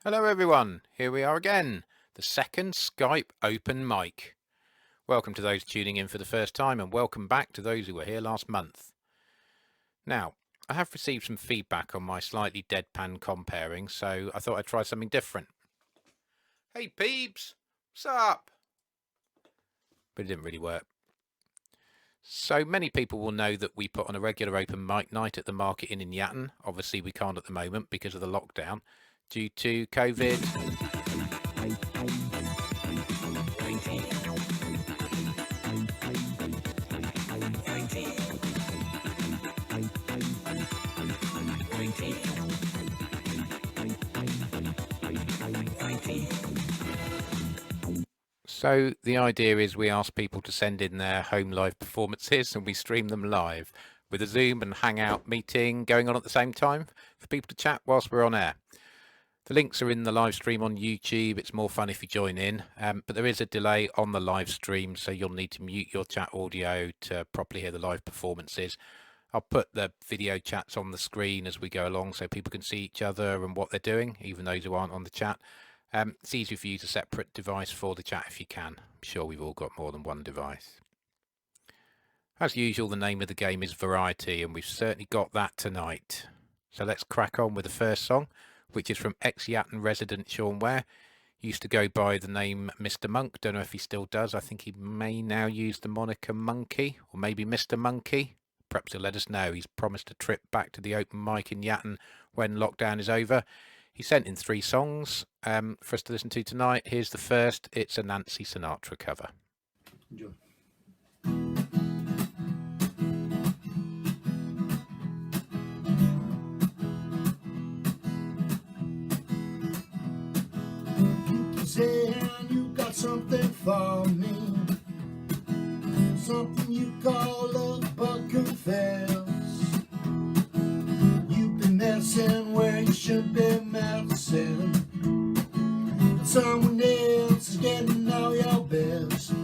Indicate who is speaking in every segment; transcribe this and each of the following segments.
Speaker 1: Hello everyone, here we are again, the second Skype Open Mic. Welcome to those tuning in for the first time and welcome back to those who were here last month. Now, I have received some feedback on my slightly deadpan comparing, so I thought I'd try something different. Hey peeps, what's up? But it didn't really work. So many people will know that we put on a regular open mic night at the Market Inn in Yatton. Obviously we can't at the moment because of the lockdown due to COVID. So the idea is we ask people to send in their home live performances and we stream them live with a Zoom and Hangout meeting going on at the same time for people to chat whilst we're on air. The links are in the live stream on YouTube. It's more fun if you join in, but there is a delay on the live stream, so you'll need to mute your chat audio to properly hear the live performances. I'll put the video chats on the screen as we go along so people can see each other and what they're doing, even those who aren't on the chat. It's easy for you to use a separate device for the chat if you can. I'm sure we've all got more than one device. As usual, the name of the game is variety, and we've certainly got that tonight. So let's crack on with the first song, which is from ex-Yatton resident Sean Ware. Used to go by the name Mr. Monk. Don't know if he still does. I think he may now use the moniker Monkey, or maybe Mr. Monkey. Perhaps he'll let us know. He's promised a trip back to the open mic in Yatton when lockdown is over. He sent in 3 songs for us to listen to tonight. Here's the first. It's a Nancy Sinatra cover.
Speaker 2: Enjoy. You keep saying you got something for me, something you call love but confess. You've been messing where you should be messing, but someone else is getting all your best.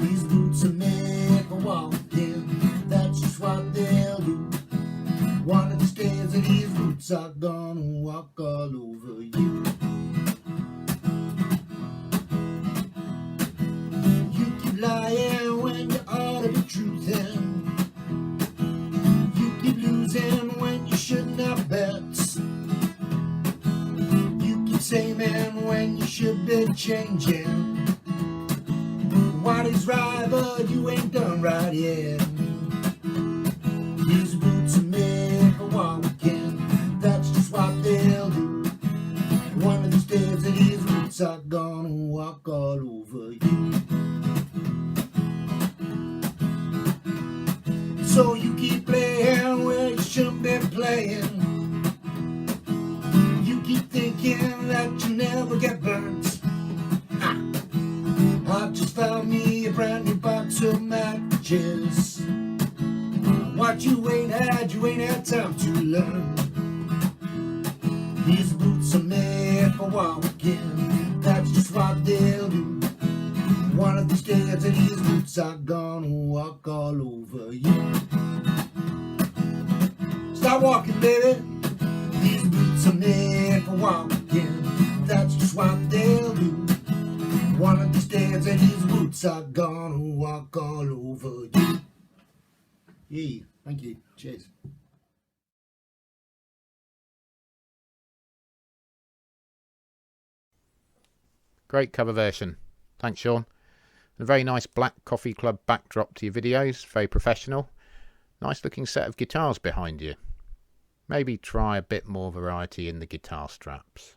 Speaker 2: These boots are made for walking, that's just what they'll do. One of these days these boots are gonna walk all over you. You keep lying when you ought to be truthing. You keep losing when you shouldn't have bets. You keep saying when you should be changing. What is right, but you ain't done right yet. These boots are made for walking, that's just what they'll do. One of these days these boots are gonna walk all over you. So you keep playing where you shouldn't be playing. You keep thinking that you never get burnt. I just found me a brand new box of matches. What you ain't had time to learn. These boots are made for walking, that's just what they'll do. One of these days these boots are gonna walk all over you. Start walking, baby. These boots are made for walking, that's just what they'll do. One of these days these boots are gonna walk all over you. Yeah, thank you. Cheers.
Speaker 1: Great cover version. Thanks, Sean. A very nice black coffee club backdrop to your videos. Very professional. Nice looking set of guitars behind you. Maybe try a bit more variety in the guitar straps.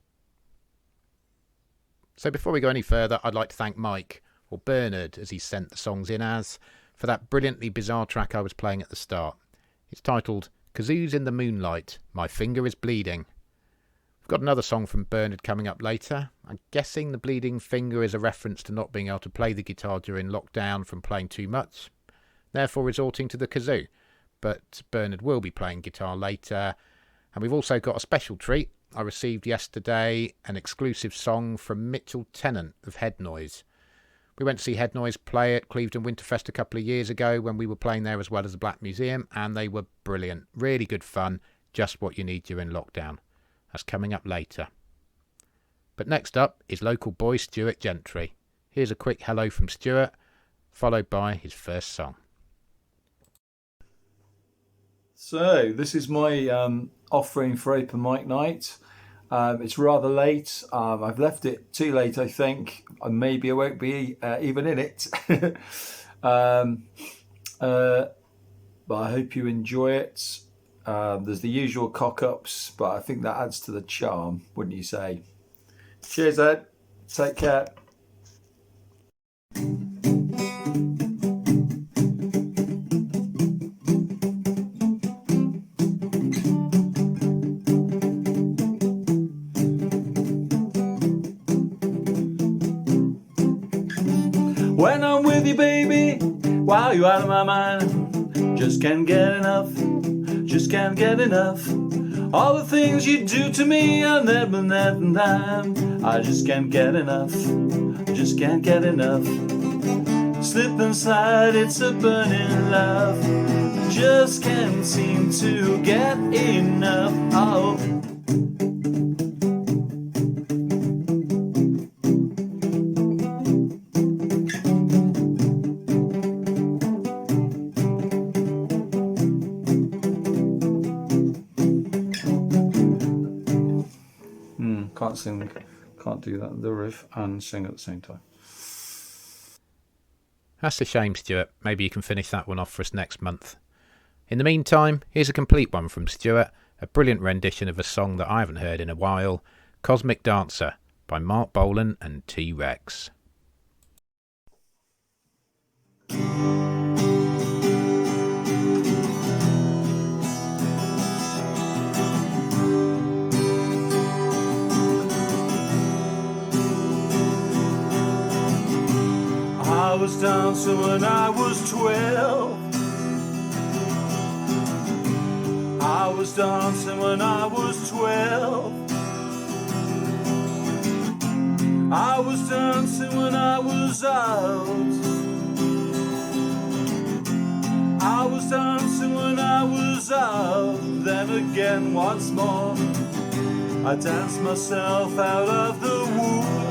Speaker 1: So before we go any further, I'd like to thank Mike, or Bernard as he sent the songs in as, for that brilliantly bizarre track I was playing at the start. It's titled Kazoos in the Moonlight, My Finger is Bleeding. We've got another song from Bernard coming up later. I'm guessing the bleeding finger is a reference to not being able to play the guitar during lockdown from playing too much, therefore resorting to the kazoo. But Bernard will be playing guitar later. And we've also got a special treat. I received yesterday an exclusive song from Mitchell Tennant of Head Noise. We went to see Head Noise play at Clevedon Winterfest a couple of years ago when we were playing there as well as the Black Museum, and they were brilliant. Really good fun. Just what you need during lockdown. That's coming up later. But next up is local boy Stuart Gentry. Here's a quick hello from Stuart, followed by his first song.
Speaker 3: So this is my offering for open mic night. It's rather late. I've left it too late, I think. Maybe I won't be even in it. But I hope you enjoy it. There's the usual cock-ups, but I think that adds to the charm, wouldn't you say? Cheers, Ed. Take care. When I'm with you, baby, wow, you out of my mind. Just can't get enough, just can't get enough. All the things you do to me, I'll never time. I just can't get enough, just can't get enough. Slip and slide, it's a burning love. Just can't seem to get enough. Oh. Can't sing, can't do that, the riff and sing at the same time.
Speaker 1: That's a shame, Stuart. Maybe you can finish that one off for us next month. In the meantime, here's a complete one from Stuart, a brilliant rendition of a song that I haven't heard in a while, Cosmic Dancer by Mark Bolan and T-Rex.
Speaker 3: I was dancing when I was 12. I was dancing when I was 12. I was dancing when I was out. I was dancing when I was out. Then again once more I danced myself out of the womb.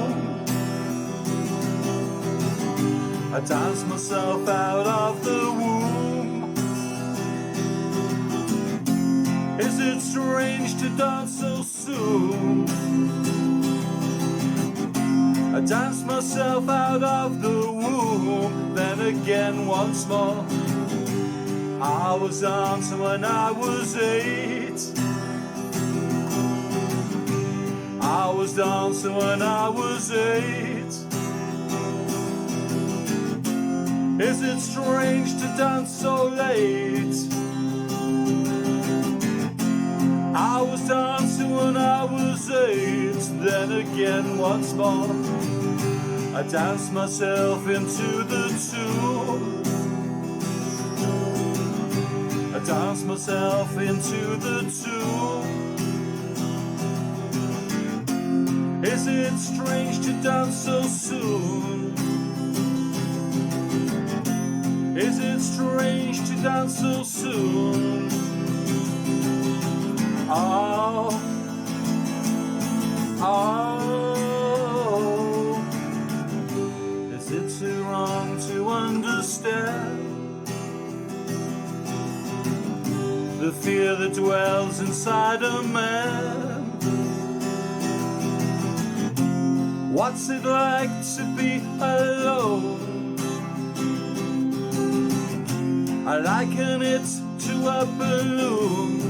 Speaker 3: I danced myself out of the womb. Is it strange to dance so soon? I danced myself out of the womb. Then again once more I was dancing when I was 8. I was dancing when I was 8. Is it strange to dance so late? I was dancing when I was 8. Then again once more I danced myself into the tune. I danced myself into the tune. Is it strange to dance so soon? Is it strange to dance so soon? Oh, oh. Is it too wrong to understand the fear that dwells inside a man? What's it like to be alone? I liken it to a balloon.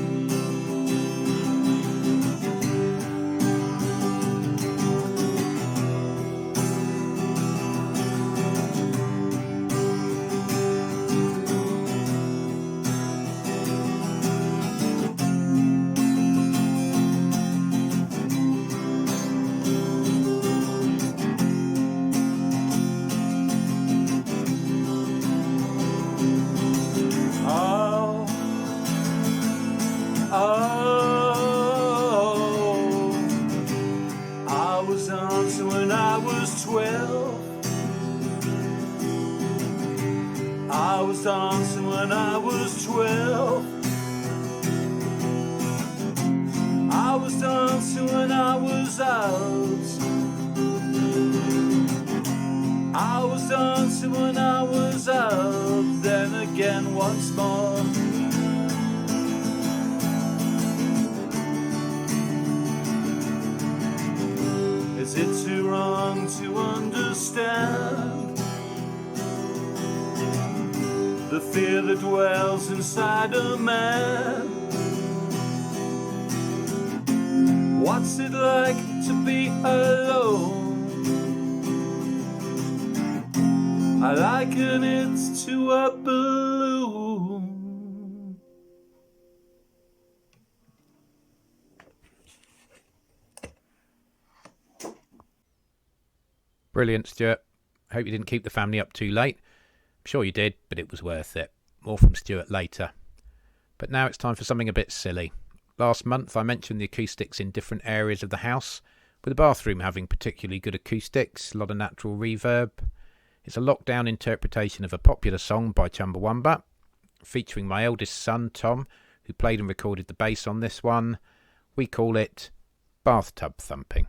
Speaker 3: Dancing when I was 12. I was dancing when I was out. I was dancing when I was out. Then again once more is it too wrong to understand the fear that dwells inside a man? What's it like to be alone? I liken it to a balloon.
Speaker 1: Brilliant, Stuart. Hope you didn't keep the family up too late. I'm sure you did, but it was worth it. More from Stuart later. But now it's time for something a bit silly. Last month I mentioned the acoustics in different areas of the house, with the bathroom having particularly good acoustics, a lot of natural reverb. It's a lockdown interpretation of a popular song by Chumbawamba, featuring my eldest son Tom, who played and recorded the bass on this one. We call it Bathtub Thumping.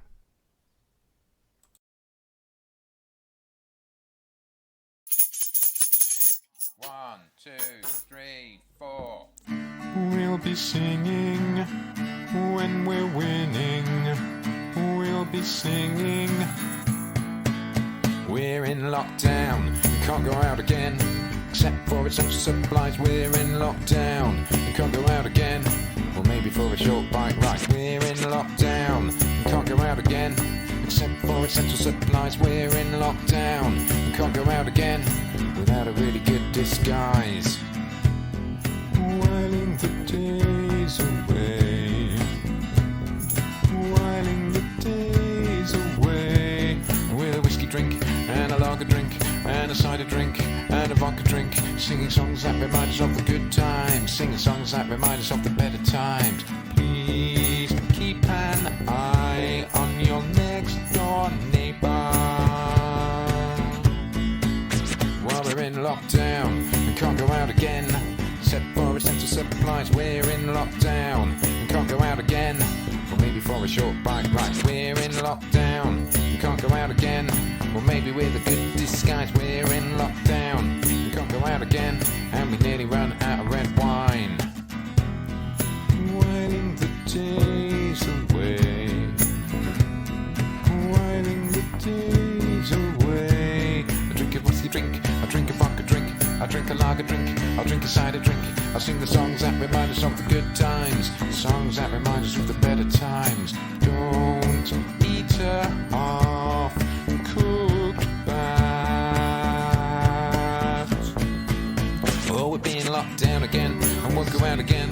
Speaker 1: 1, 2, 3, 4.
Speaker 4: We'll be singing when we're winning.
Speaker 1: singing. We're in lockdown, can't go out again, except for essential supplies. We're in lockdown, can't go out again, or maybe for a short bike ride. We're in lockdown, can't go out again, except for essential supplies. We're in lockdown, can't go out again, without a really good disguise. Whiling the days away, whiling the days away, with a whiskey drink and a lager drink and a cider drink and a vodka drink, singing songs that remind us of the good times, singing songs that remind us of the better times. Please keep an eye on your next door neighbour. While we're in lockdown and can't go out again, except for essential supplies. We're in lockdown and can't go out again, or maybe for a short bike ride. We're in lockdown and can't go out again, or maybe with a good disguise. We're in lockdown and can't go out again, and we nearly run out of red wine. Whiling the days away, whiling the days away. I drink a whiskey drink, I drink a vodka drink, I drink a lager drink, I'll drink a cider drink. I'll sing the songs that remind us of the good times, songs that remind us of the better times. Don't eat her off cooked bad. Oh, we're being locked down again and won't go out again.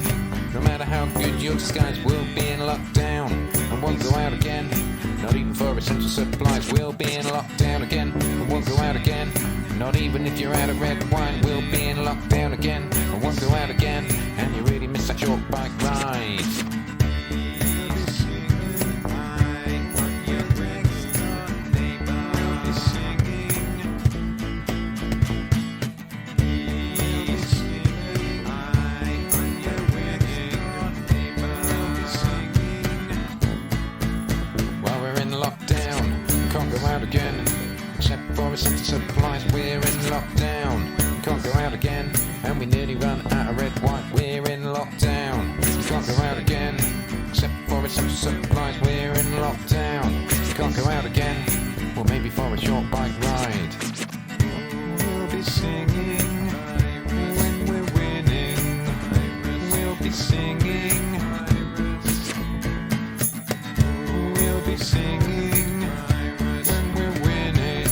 Speaker 1: No matter how good your disguise, we'll be in lockdown and won't go out again. Not even for essential supplies, we'll be in lockdown again and won't go out again. Not even if you're out of red wine, we'll be in lockdown again and won't go out again. And you really miss that short bike ride. While we're in lockdown, can't go out again, except for essential supplies. We're in lockdown, can't go out again, and we nearly run out of red wine. We're in lockdown, can't go out again, except for essential supplies. We're in lockdown, can't go out again, or maybe for a short bike ride. We'll be singing when we're winning. We'll be singing. We'll be singing when we're winning.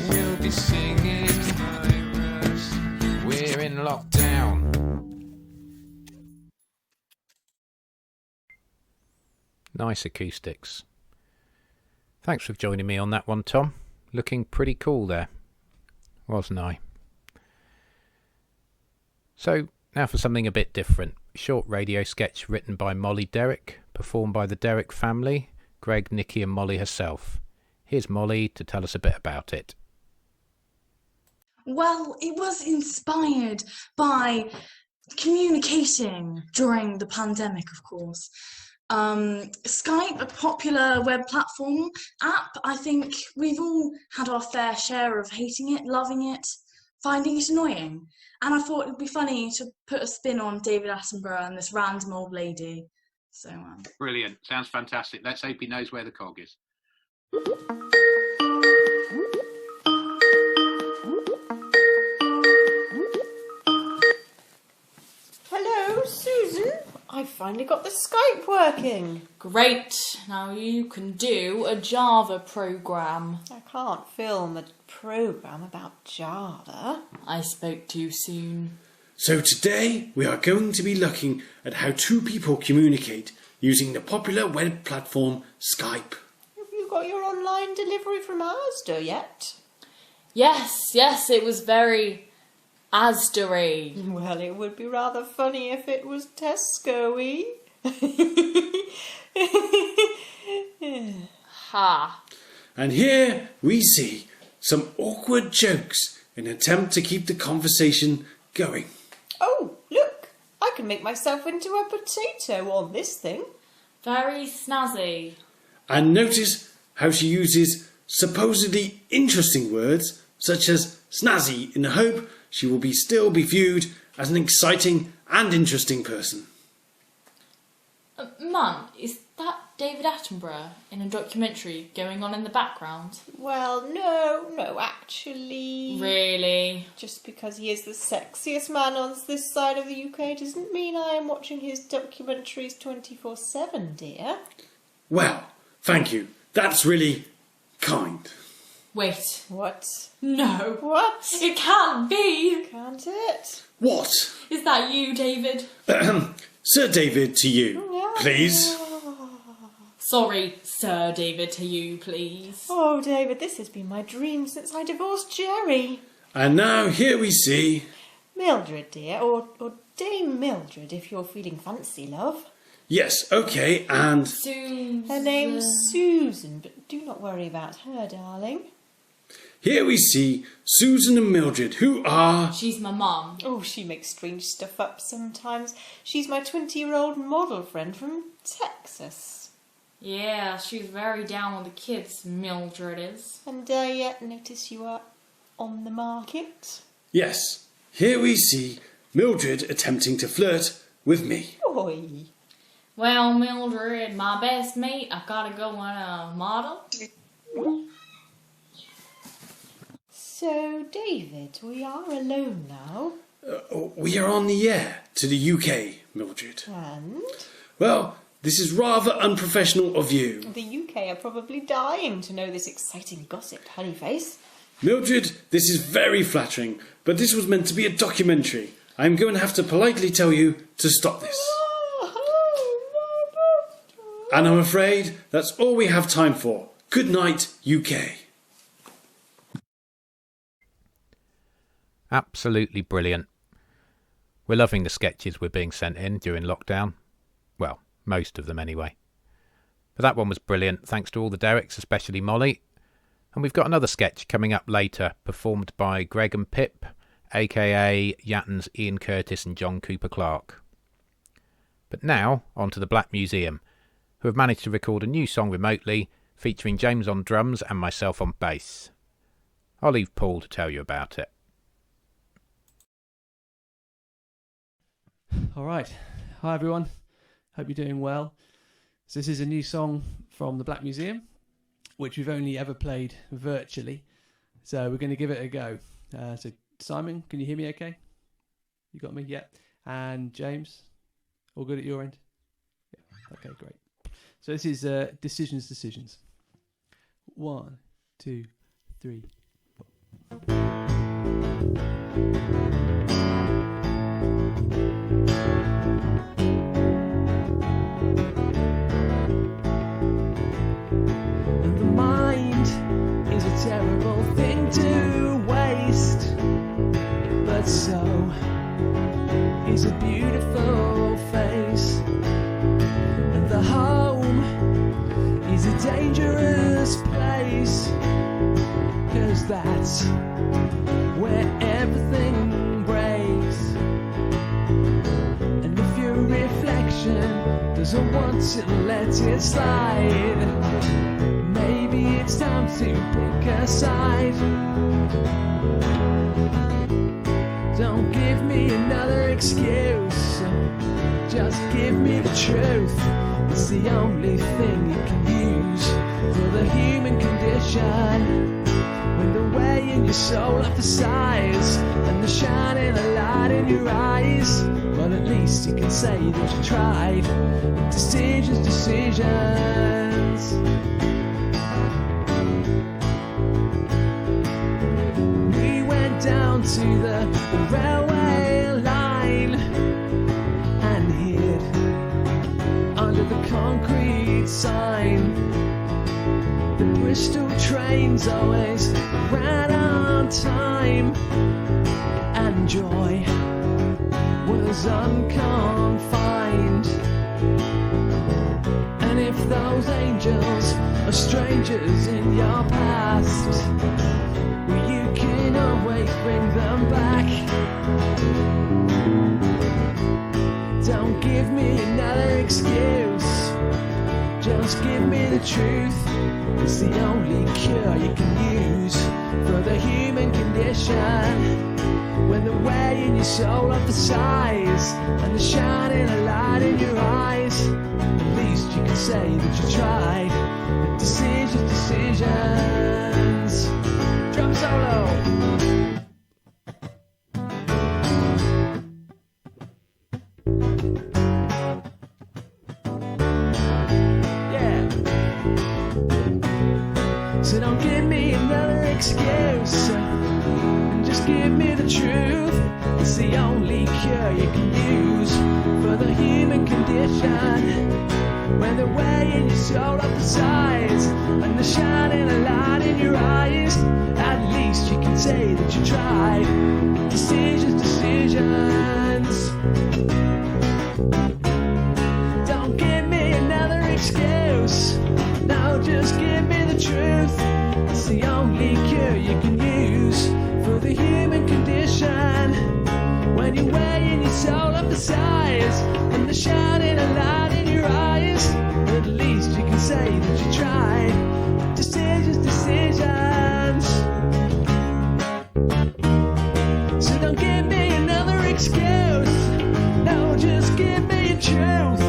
Speaker 1: We'll be singing. We're in lockdown. Nice acoustics. Thanks for joining me on that one, Tom. Looking pretty cool there, wasn't I? So, now for something a bit different. Short radio sketch written by Molly Derrick, performed by the Derrick family, Greg, Nikki and Molly herself. Here's Molly to tell us a bit about it.
Speaker 4: Well, it was inspired by communicating during the pandemic, of course. Skype, a popular web platform app, I think we've all had our fair share of hating it, loving it, finding it annoying. And I thought it'd be funny to put a spin on David Attenborough and this random old lady. So,
Speaker 1: Brilliant. Sounds fantastic. Let's hope he knows where the cog is.
Speaker 5: Hello, Susan. I finally got the Skype working.
Speaker 6: Great. Now you can do a Java program.
Speaker 5: I can't film a program about Java.
Speaker 6: I spoke too soon.
Speaker 7: So today we are going to be looking at how two people communicate using the popular web platform Skype.
Speaker 5: Have you got your online delivery from Asda yet?
Speaker 6: Yes, it was very Asda-y.
Speaker 5: Well, it would be rather funny if it was Tesco-y.
Speaker 6: Ha.
Speaker 7: And here we see some awkward jokes in an attempt to keep the conversation going.
Speaker 5: Oh, look! I can make myself into a potato on this thing.
Speaker 6: Very snazzy.
Speaker 7: And notice how she uses supposedly interesting words such as snazzy in the hope she will still be viewed as an exciting and interesting person.
Speaker 6: Mum, is that David Attenborough in a documentary going on in the background?
Speaker 5: Well, no, actually.
Speaker 6: Really?
Speaker 5: Just because he is the sexiest man on this side of the UK doesn't mean I am watching his documentaries 24/7, dear.
Speaker 7: Well, thank you. That's really kind.
Speaker 6: Wait.
Speaker 5: What?
Speaker 6: No.
Speaker 5: What?
Speaker 6: It can't be.
Speaker 5: Can't it?
Speaker 7: What?
Speaker 6: Is that you, David?
Speaker 7: Sir David, to you, please.
Speaker 6: Sorry, Sir David, to you, please.
Speaker 5: Oh, David, this has been my dream since I divorced Jerry.
Speaker 7: And now here we see...
Speaker 5: Mildred, dear, or Dame Mildred, if you're feeling fancy, love.
Speaker 7: Yes, okay, and...
Speaker 6: Susan.
Speaker 5: Her name's Susan, but do not worry about her, darling.
Speaker 7: Here we see Susan and Mildred, who are...
Speaker 6: She's my mum.
Speaker 5: Oh, she makes strange stuff up sometimes. She's my 20-year-old model friend from Texas.
Speaker 6: Yeah, she's very down on the kids, Mildred is.
Speaker 5: And I notice you are on the market.
Speaker 7: Yes, here we see Mildred attempting to flirt with me.
Speaker 5: Oi.
Speaker 6: Well, Mildred, my best mate, I gotta go on a model.
Speaker 5: So, David, we are alone now.
Speaker 7: We are on the air to the UK, Mildred.
Speaker 5: And?
Speaker 7: Well, this is rather unprofessional of you.
Speaker 5: The UK are probably dying to know this exciting gossip, honeyface.
Speaker 7: Mildred, this is very flattering, but this was meant to be a documentary. I'm going to have to politely tell you to stop this. And I'm afraid that's all we have time for. Good night, UK.
Speaker 1: Absolutely brilliant. We're loving the sketches we're being sent in during lockdown. Well, most of them anyway. But that one was brilliant, thanks to all the Derricks, especially Molly. And we've got another sketch coming up later, performed by Greg and Pip, aka Yatton's Ian Curtis and John Cooper Clarke. But now, on to the Black Museum, who have managed to record a new song remotely, featuring James on drums and myself on bass. I'll leave Paul to tell you about it.
Speaker 8: All right. Hi, everyone. Hope you're doing well. So this is a new song from the Black Museum, which we've only ever played virtually. So we're going to give it a go. So Simon, can you hear me okay? You got me? Yeah. And James, all good at your end? Yeah. Okay, great. So this is Decisions. 1, 2, 3. And the mind is a terrible thing to waste, but so is a beautiful face. And the home is a dangerous place, 'cause that's where everything breaks. And if your reflection doesn't want to let it slide, maybe it's time to pick a side. Don't give me another excuse, just give me the truth. It's the only thing you can use for the human condition. When the way in your soul of the size and the shining light in your eyes, well, at least you can say that you tried. Decisions. We went down to the railway line and hid under the concrete sign. The Bristol trains always ran on time, and joy was unconfined. And if those angels are strangers in your past, well, you can always bring them back. Don't give me another excuse, just give me the truth. It's the only cure you can use for the human condition. when they're weighing your soul up for size and they're shining a light in your eyes. At least you can say that you tried. But decisions. Drum solo. So don't give me another excuse, and just give me the truth. It's the only cure you can use for the human condition. When they're weighing your soul up the sides and they're shining a light in your eyes, at least you can say that you tried. Decisions. Don't give me another excuse. No, just give me the truth. It's the only cure you can use for the human condition. When you're weighing your soul up the sides and they're shining a light in your eyes, at least you can say that you tried. Decisions. So don't give me another excuse. No, just give me your truth.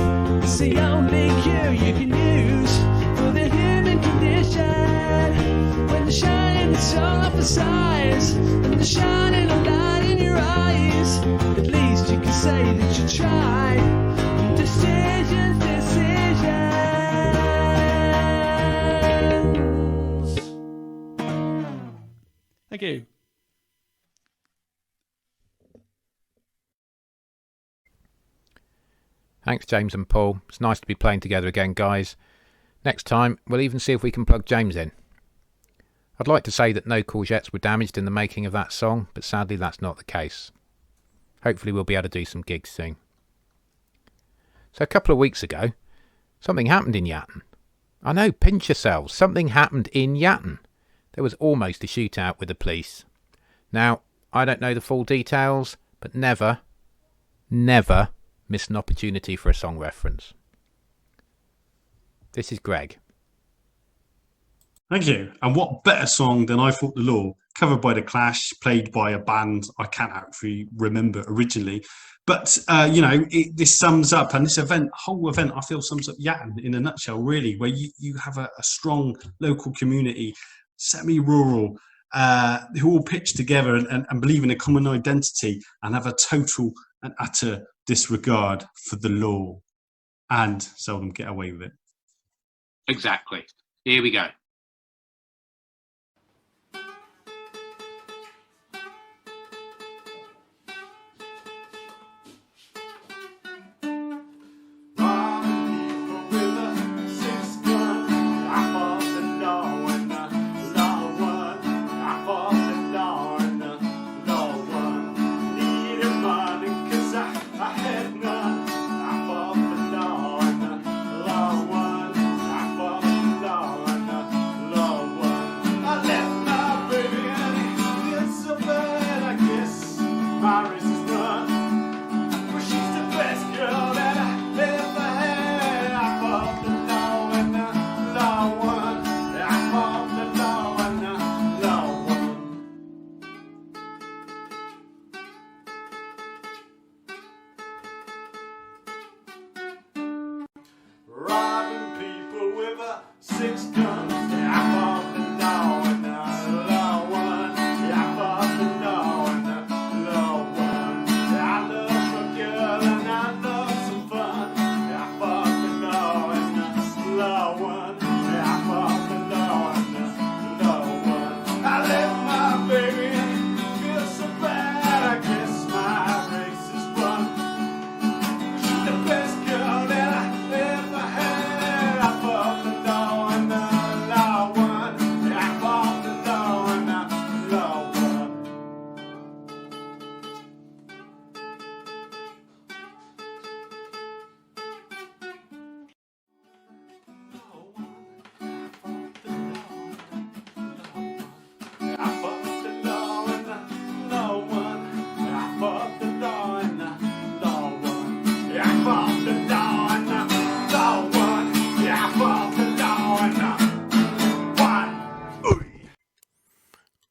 Speaker 8: It's the only cure you can use for the human condition. When they're shining the soul up the sides and they're shining a light in your eyes, at least you can say that you tried. Decisions. Thank you.
Speaker 1: Thanks, James and Paul. It's nice to be playing together again, guys. Next time, we'll even see if we can plug James in. I'd like to say that no courgettes were damaged in the making of that song, but sadly that's not the case. Hopefully we'll be able to do some gigs soon. So a couple of weeks ago, something happened in Yatton. I know, pinch yourselves, something happened in Yatton. There was almost a shootout with the police. Now, I don't know the full details, but never miss an opportunity for a song reference. This is Greg.
Speaker 7: Thank you. And what better song than I Fought the Law, covered by The Clash, played by a band I can't actually remember originally. But, this sums up, and this whole event, I feel sums up Yatton in a nutshell, really, where you have a strong local community, semi-rural, who all pitch together and believe in a common identity and have a total and utter disregard for the law and seldom get away with it.
Speaker 1: Exactly. Here we go.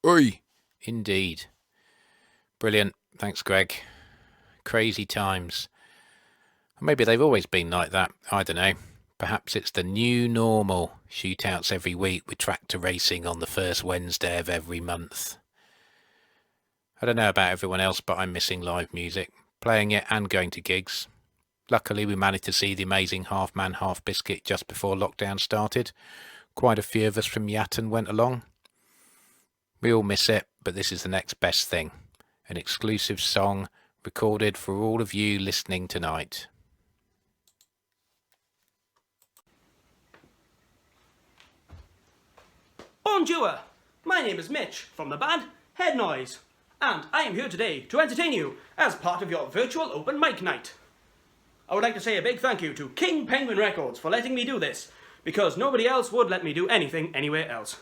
Speaker 1: Oi! Indeed. Brilliant. Thanks, Greg. Crazy times. Maybe they've always been like that. I don't know. Perhaps it's the new normal. Shootouts every week with tractor racing on the first Wednesday of every month. I don't know about everyone else, but I'm missing live music, playing it and going to gigs. Luckily, we managed to see the amazing Half Man, Half Biscuit just before lockdown started. Quite a few of us from Yatton went along. We all miss it, but this is the next best thing. An exclusive song recorded for all of you listening tonight.
Speaker 9: Bonjour! My name is Mitch from the band Head Noise, and I am here today to entertain you as part of your virtual open mic night. I would like to say a big thank you to King Penguin Records for letting me do this, because nobody else would let me do anything anywhere else.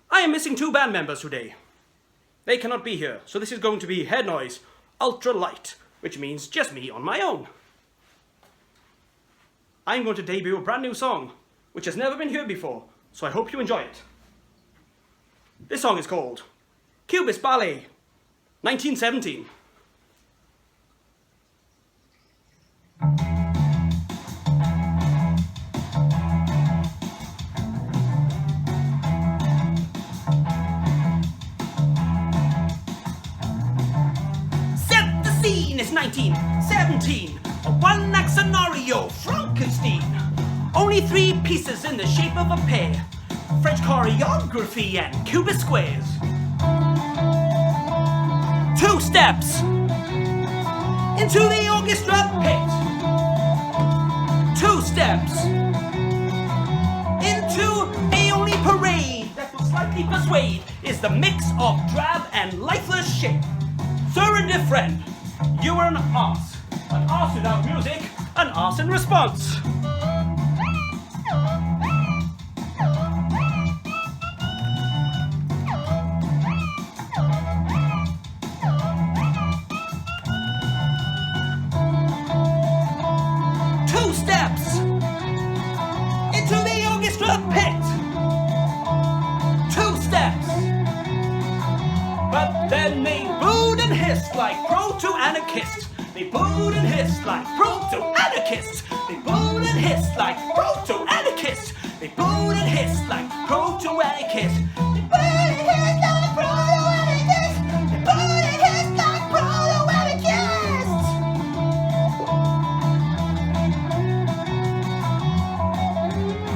Speaker 9: I am missing 2 band members today. They cannot be here, so this is going to be Head Noise Ultra Light, which means just me on my own. I'm going to debut a brand new song, which has never been heard before, so I hope you enjoy it. This song is called Cubist Ballet, 1917. Set the scene, it's 1917, a one-act scenario, Frankenstein. Only 3 pieces in the shape of a pear, French choreography and cubist squares. 2 steps into the orchestra pit. 2 steps into the only parade that will slightly persuade is the mix of drab and lifeless shape. Sir and dear friend, you are an arse without music, an arse in response. Pit. 2 steps. But then they booed and hissed like proto-anarchists. They booed and hissed like proto-anarchists. They booed and hissed like proto-anarchists. They booed and hissed like proto-anarchists. They booed and hissed like proto-anarchists. They booed and hissed like proto-anarchists.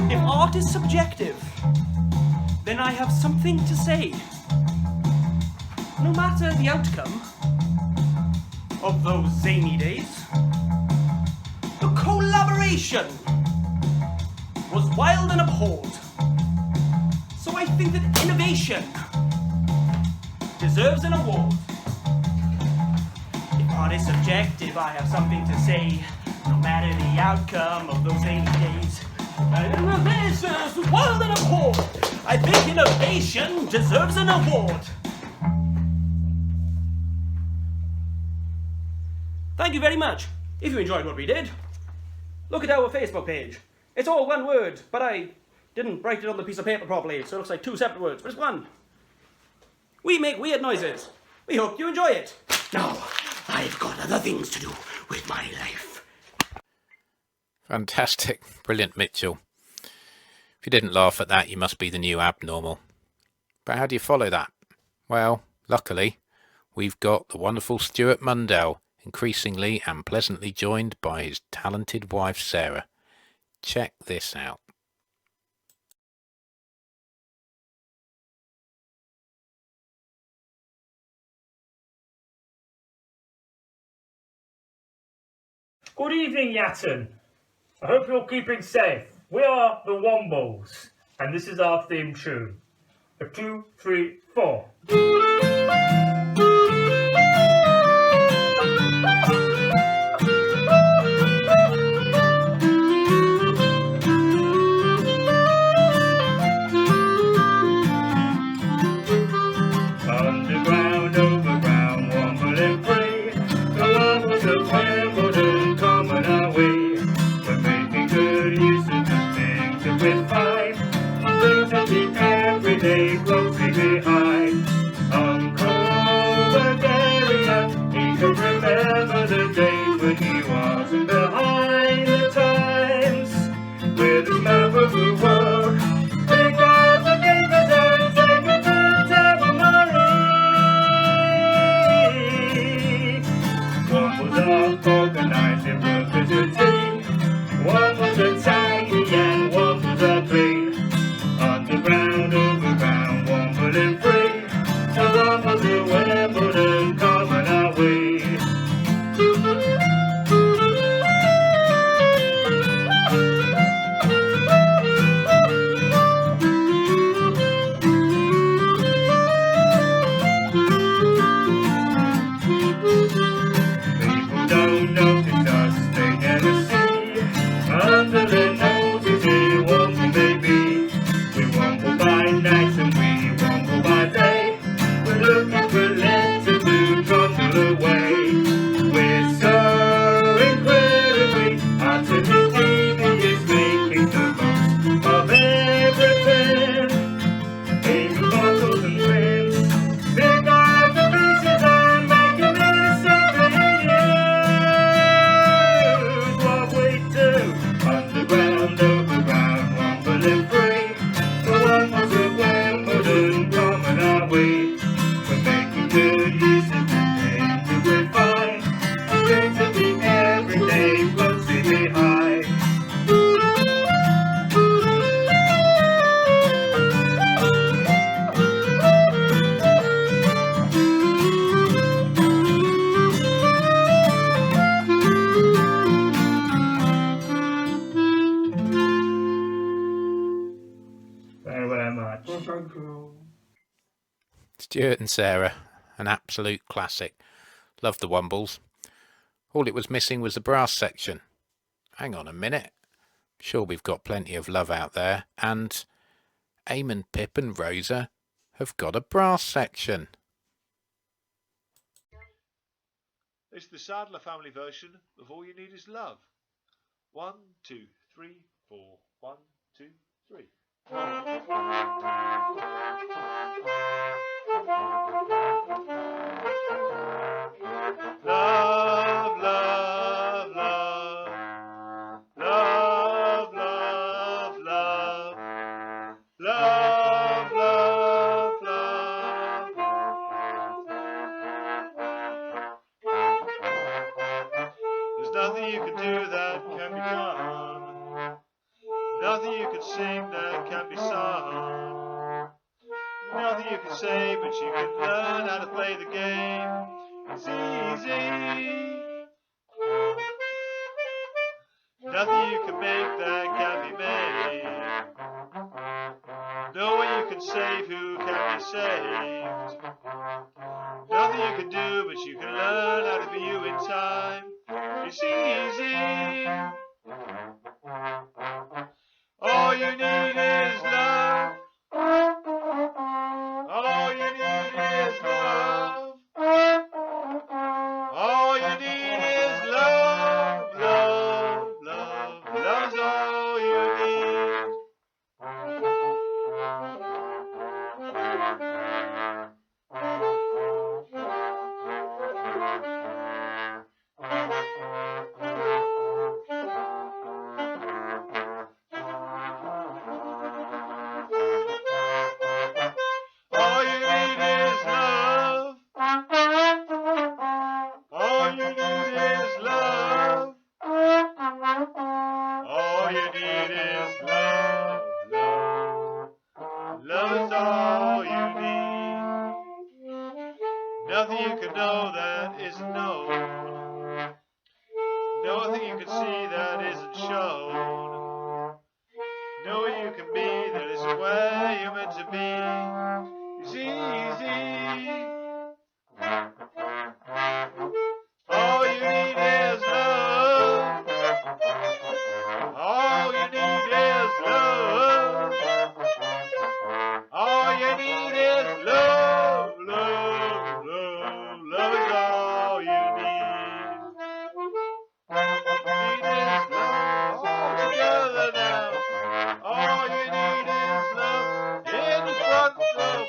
Speaker 9: If art is subjective, then I have something to say. No matter the outcome of those zany days, the collaboration was wild and abhorred. So I think that innovation deserves an award. If art is subjective, I have something to say. No matter the outcome of those zany days, innovation was wild and abhorred. I think innovation deserves an award. Thank you very much. If you enjoyed what we did, look at our Facebook page. It's all one word, but I didn't write it on the piece of paper properly, so it looks like 2 separate words, but it's one. We make weird noises. We hope you enjoy it. Now, I've got other things to do with my life.
Speaker 1: Fantastic. Brilliant, Mitchell. If you didn't laugh at that, you must be the new abnormal. But how do you follow that? Well, luckily, we've got the wonderful Stuart Mundel, increasingly and pleasantly joined by his talented wife, Sarah. Check this out.
Speaker 10: Good evening, Yatton. I hope you're keeping safe. We are the Wombles, and this is our theme tune. 2, 3, 4. Underground, overground, wombling free. The Wombles of Wimbledon coming our way. We're making good use of the things that we find. Things that the everyday closely behind. Uncover again. very much.
Speaker 1: Stuart and Sarah, an absolute classic. Love the Wombles. All it was missing was the brass section. Hang on a minute. Sure, we've got plenty of love out there, and Eamon, Pip and Rosa have got a brass section.
Speaker 11: It's the Sadler family version of All You Need Is Love. 1, 2, 3, 4. 1, 2, 3. Love, love, love. Love, love, love. Love, love, love. There's nothing you can do that can be done. Nothing you can sing that can be sung. Nothing you can say, but you can learn how to play the game. It's easy. Nothing you can make that can be made. No one you can save who can be saved. Nothing you can do, but you can learn how to be you in time. It's easy. All you need is love. All you need is love. All you need is love, love, love. Love's all you need. All you need is love. All you need is love. All you need is love, love. Love is all you need. Nothing you can know that isn't known. Nothing you can see that isn't shown. Knowing you can be that isn't where you're meant to be. It's easy. All you need is love. All you need is love. All you need is love, love, love. Love is all you need. Need is love. All together now. All you need is love in the front row.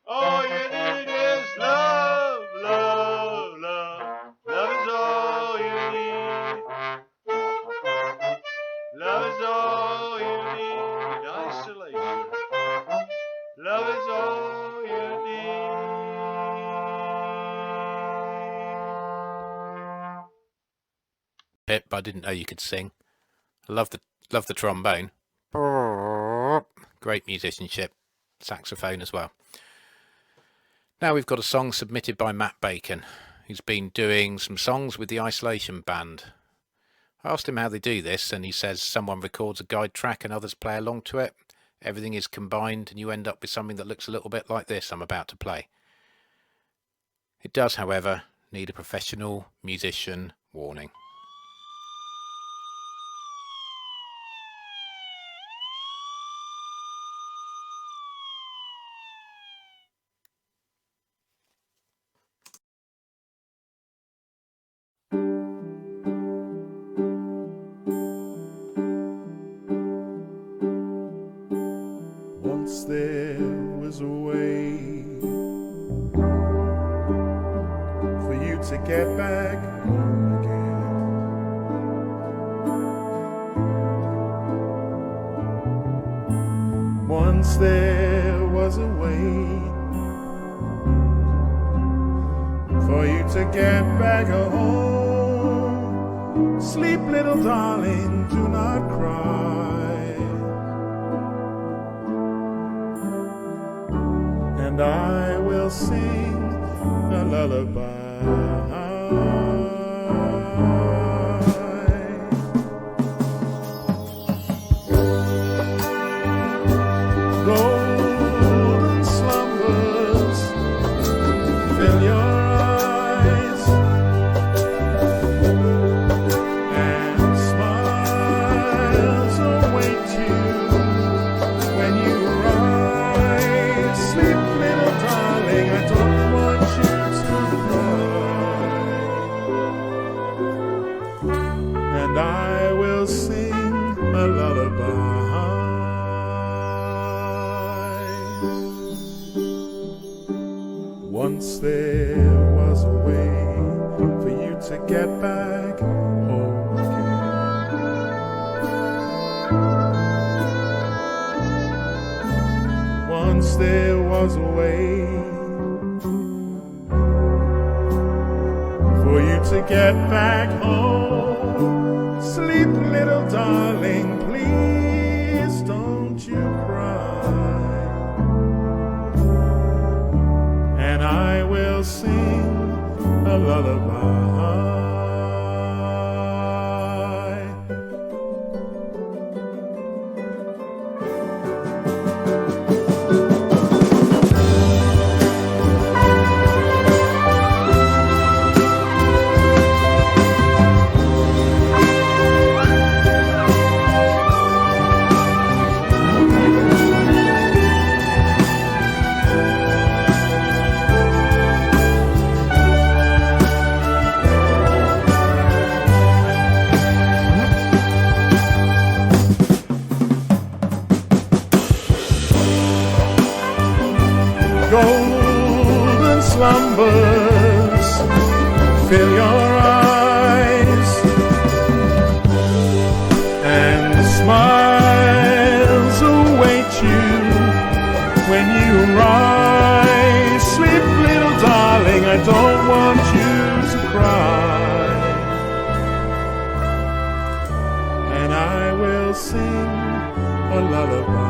Speaker 11: All you need is love, love, love. Love is all you need. Love is all you need in isolation. Love is all you need.
Speaker 1: Pip, I didn't know you could sing. I love the trombone. Great musicianship. Saxophone as well. Now we've got a song submitted by Matt Bacon, who's been doing some songs with the Isolation Band. I asked him how they do this, and he says someone records a guide track and others play along to it. Everything is combined and you end up with something that looks a little bit like this I'm about to play. It does, however, need a professional musician warning.
Speaker 2: Once there was a way for you to get back home again. Once there was a way for you to get back home. Sleep, little darling, do not cry. And I will sing a lullaby. Go
Speaker 12: Once there was a way for you to get back home again. Once there was a way for you to get back home. Sleep, little darling, please don't you cry. And I will sing a lullaby. Golden slumbers fill your eyes, and smiles await you when you rise. Sleep, little darling, I don't want you to cry. And I will sing a lullaby.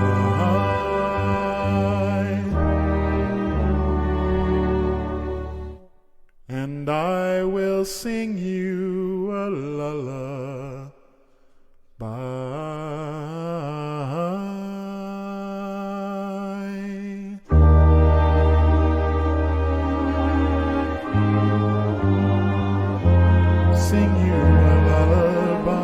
Speaker 12: And I will sing you a lullaby. Sing you a lullaby.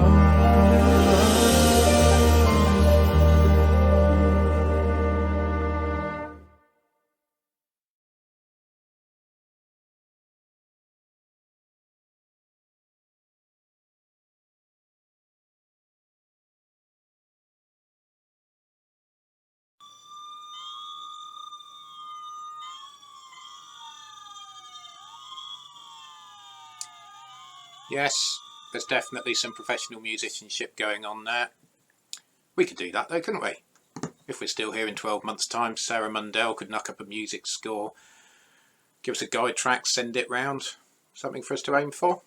Speaker 1: Yes, there's definitely some professional musicianship going on there. We could do that though, couldn't we? If we're still here in 12 months' time, Sarah Mundel could knock up a music score, give us a guide track, send it round. Something for us to aim for.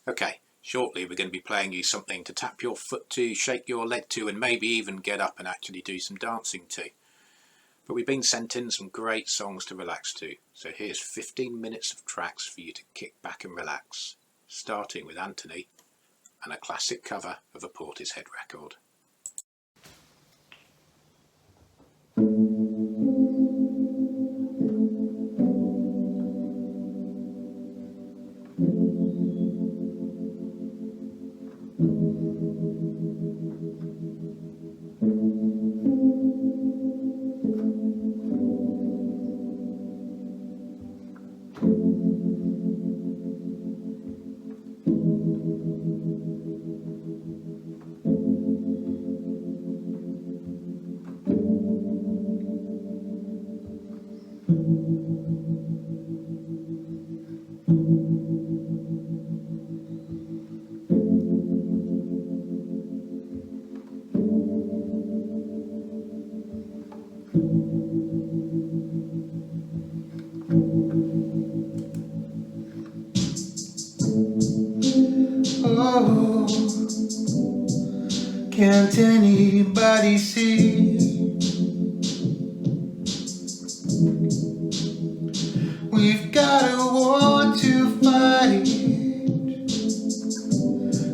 Speaker 1: Okay, shortly we're going to be playing you something to tap your foot to, shake your leg to, and maybe even get up and actually do some dancing to. But we've been sent in some great songs to relax to, so here's 15 minutes of tracks for you to kick back and relax, starting with Anthony and a classic cover of a Portishead record.
Speaker 2: Oh, can't anybody see? We've got a war to fight,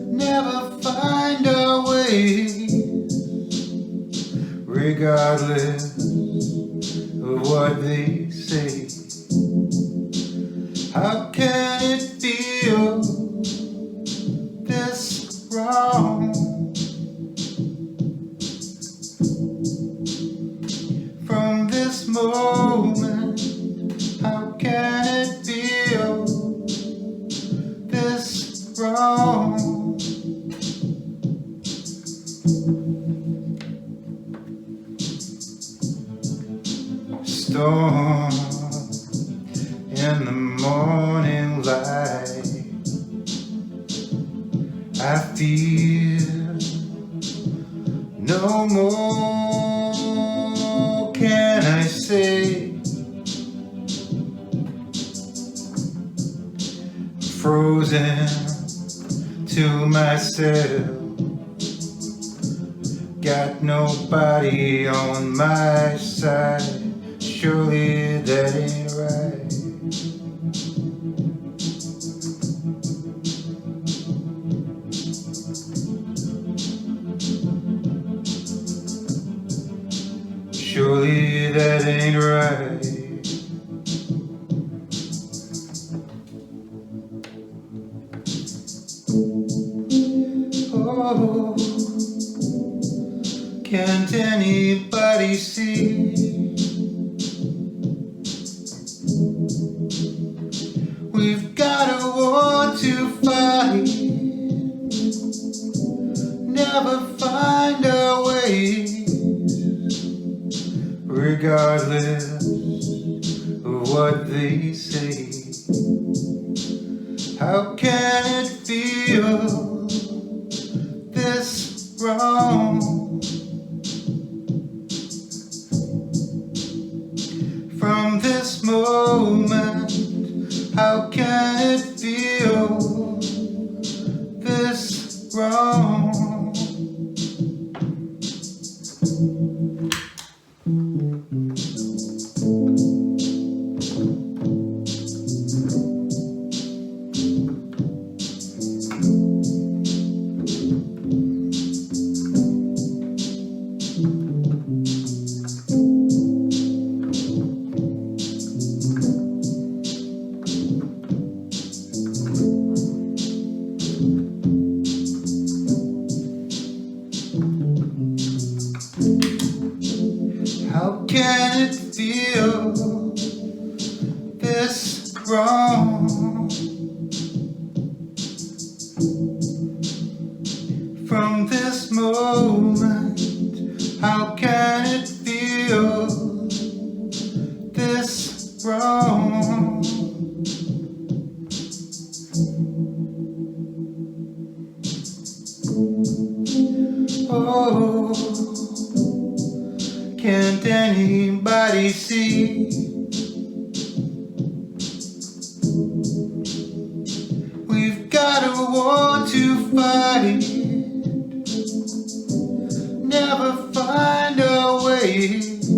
Speaker 2: never find our way, regardless of what they say. How can it feel this wrong? From this moment, how can it feel this wrong? Storm in the morning light. I feel no more can I say. Frozen to myself, got nobody on my side. Surely that ain't right. Surely that ain't right. Oh, can't anybody see? We've got a war to fight, never find our way, regardless of what they say. How can it feel this wrong? From this moment, how can it feel this wrong? How can it feel this wrong? From this moment, how can it feel this wrong? Oh, can't anybody see? We've got a war to fight, never find our ways,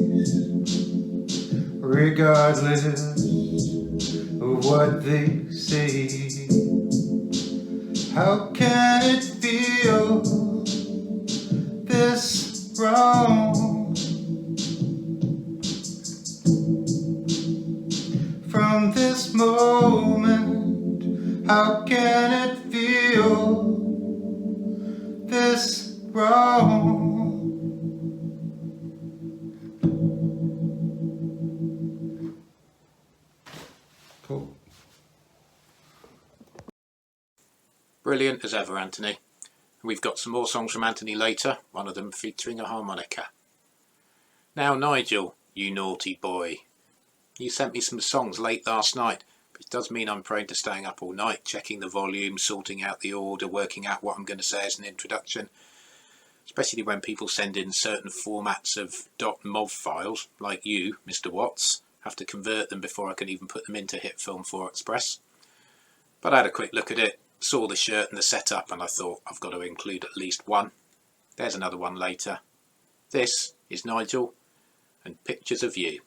Speaker 2: regardless of what they say. How can it feel this wrong? From this moment, how can it feel this wrong? Cool.
Speaker 1: Brilliant as ever, Anthony. We've got some more songs from Anthony later, one of them featuring a harmonica. Now, Nigel, you naughty boy. You sent me some songs late last night, but it does mean I'm prone to staying up all night, checking the volume, sorting out the order, working out what I'm going to say as an introduction. Especially when people send in certain formats of .mov files, like you, Mr. Watts, have to convert them before I can even put them into HitFilm 4 Express. But I had a quick look at it, saw the shirt and the setup, and I thought I've got to include at least one. There's another one later. This is Nigel and Pictures of You.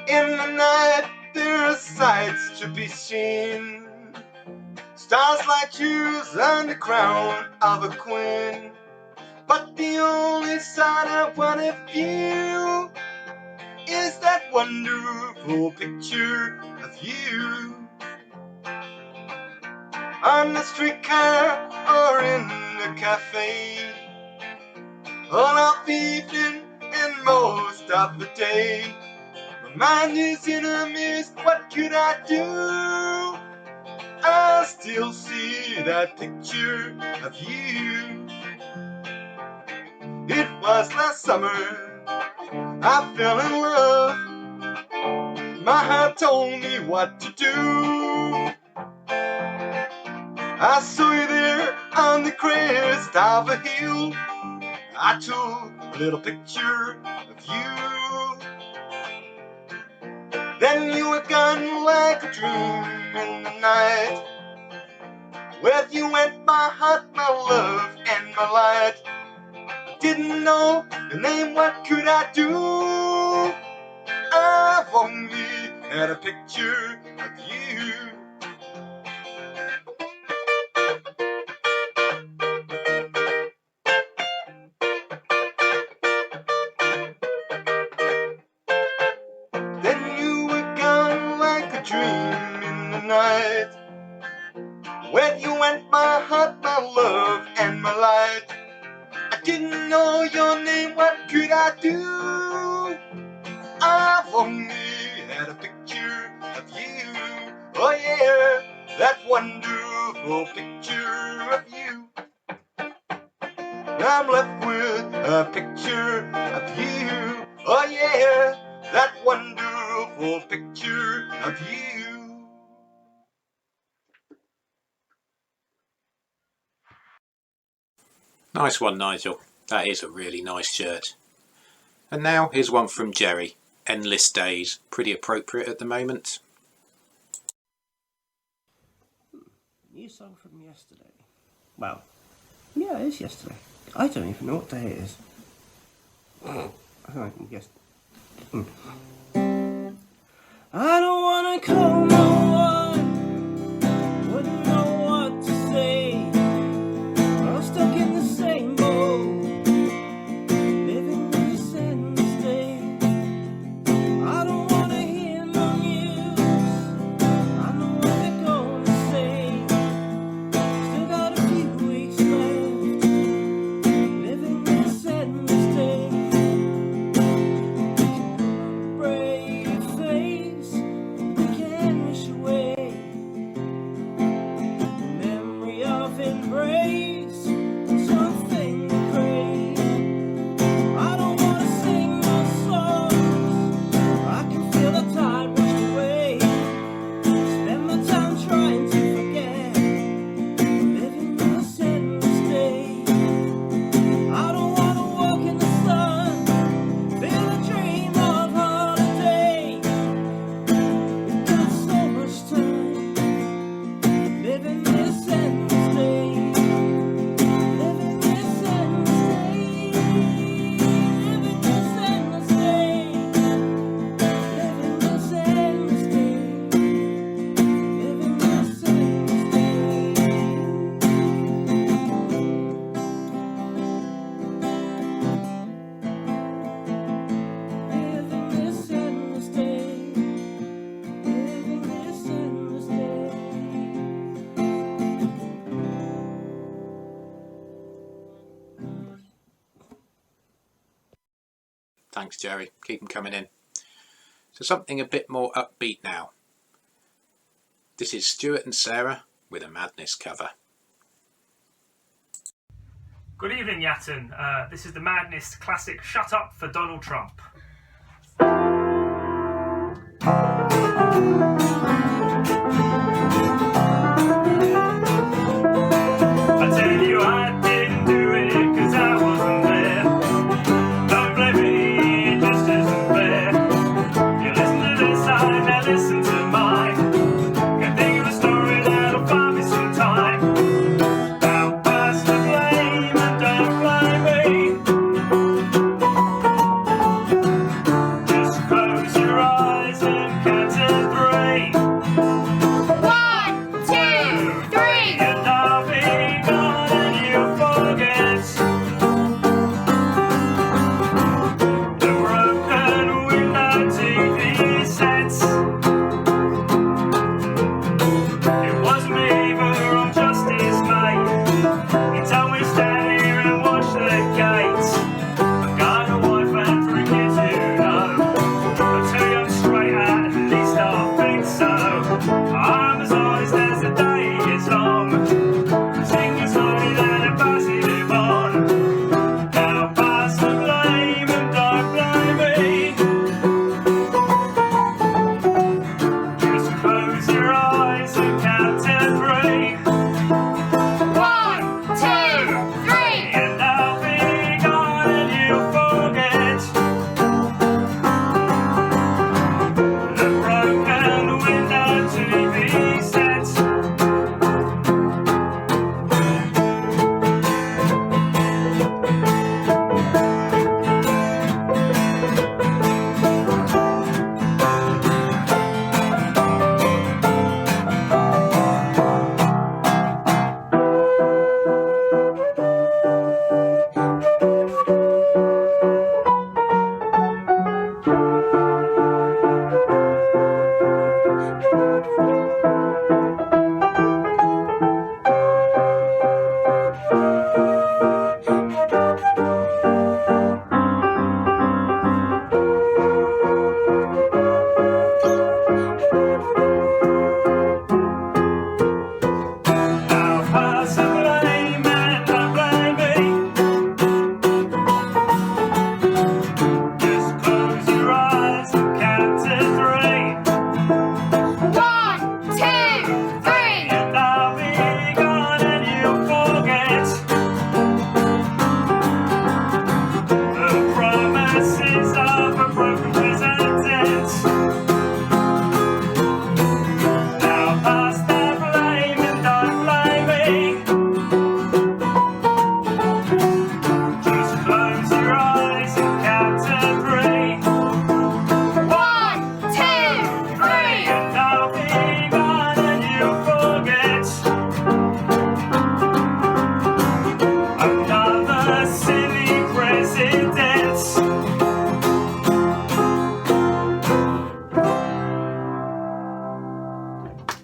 Speaker 11: In the night there are sights to be seen, stars like jewels on the crown of a queen. But the only sight I wanna view is that wonderful picture of you, on the streetcar or in the cafe, all of evening and most of the day. My mind is in a mist, what could I do? I still see that picture of you. It was last summer, I fell in love. My heart told me what to do. I saw you there on the crest of a hill. I took a little picture of you. Then you were gone like a dream in the night. Where you went, my heart, my love, and my light. I didn't know your name, what could I do? I've only had a picture of you. Then you were gone like a dream in the night. Where you went, my heart, my love, and my light. I didn't know your name, what could I do? I've only had a picture of you. Oh yeah, that wonderful picture of you. I'm left with a picture of you. Oh yeah, that wonderful picture of you.
Speaker 1: Nice one, Nigel. That is a really nice shirt. And now here's one from Jerry. Endless Days. Pretty appropriate at the moment.
Speaker 9: New song from yesterday. Well, yeah, it is yesterday. I don't even know what day it is. I can guess. I don't wanna call no one. Wouldn't know what to say. I'm stuck in the same boat, living this endless day. I don't wanna hear no news. I know what they're gonna say. Still got a few weeks left, living this endless day. Brave face, we can wish away. Memory of embrace, something to crave. I don't wanna sing no songs, I can feel the tide wash away. Spend my time trying to forget, living this endless day. I don't wanna walk in the sun, feel a dream of holiday. We've got so much time, living this endless day. Living this endless day. Living this endless day. Living this endless day. Living this endless day. Living this endless day. Living this endless day.
Speaker 1: Thanks, Jerry. Keep them coming in. So something a bit more upbeat now. This is Stuart and Sarah with a Madness cover.
Speaker 10: Good evening, Yatton. This is the Madness classic Shut Up for Donald Trump. I tell you I didn't do it 'cause I wasn't there. Don't blame me, it just isn't fair. You listen to this side, now listen to mine. Can think of a story that'll find me some time. Now pass the blame and don't blame me. Just close your eyes and count to 3.
Speaker 13: 1, 2, 3.
Speaker 10: And I'll be gone and you'll forget the broken window TV sets. It wasn't me, but I'm just his mate. He told me stand here and watch the gates. I've got a wife and 3 kids, you know. But 2 young straight at least I think so. I'm as honest as the day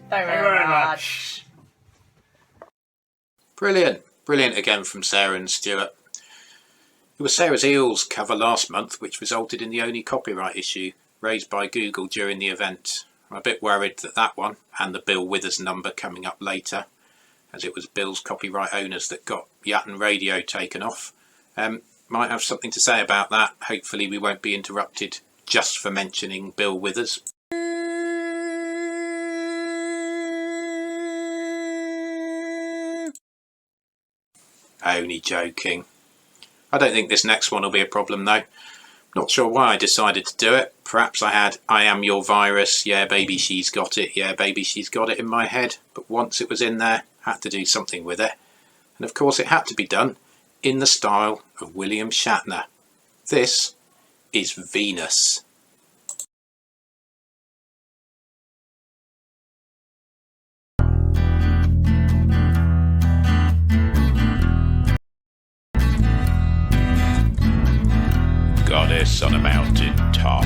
Speaker 5: Thank you very much.
Speaker 1: Brilliant. Brilliant again from Sarah and Stuart. It was Sarah's Eels cover last month which resulted in the only copyright issue raised by Google during the event. I'm a bit worried that that one, and the Bill Withers number coming up later, as it was Bill's copyright owners that got Yatton Radio taken off, might have something to say about that. Hopefully we won't be interrupted just for mentioning Bill Withers. Only joking. I don't think this next one will be a problem though. Not sure why I decided to do it. Perhaps I had I Am Your Virus, yeah baby she's got it, yeah baby she's got it in my head. But once it was in there, had to do something with it. And of course it had to be done in the style of William Shatner. This is Venus. Goddess on a mountain top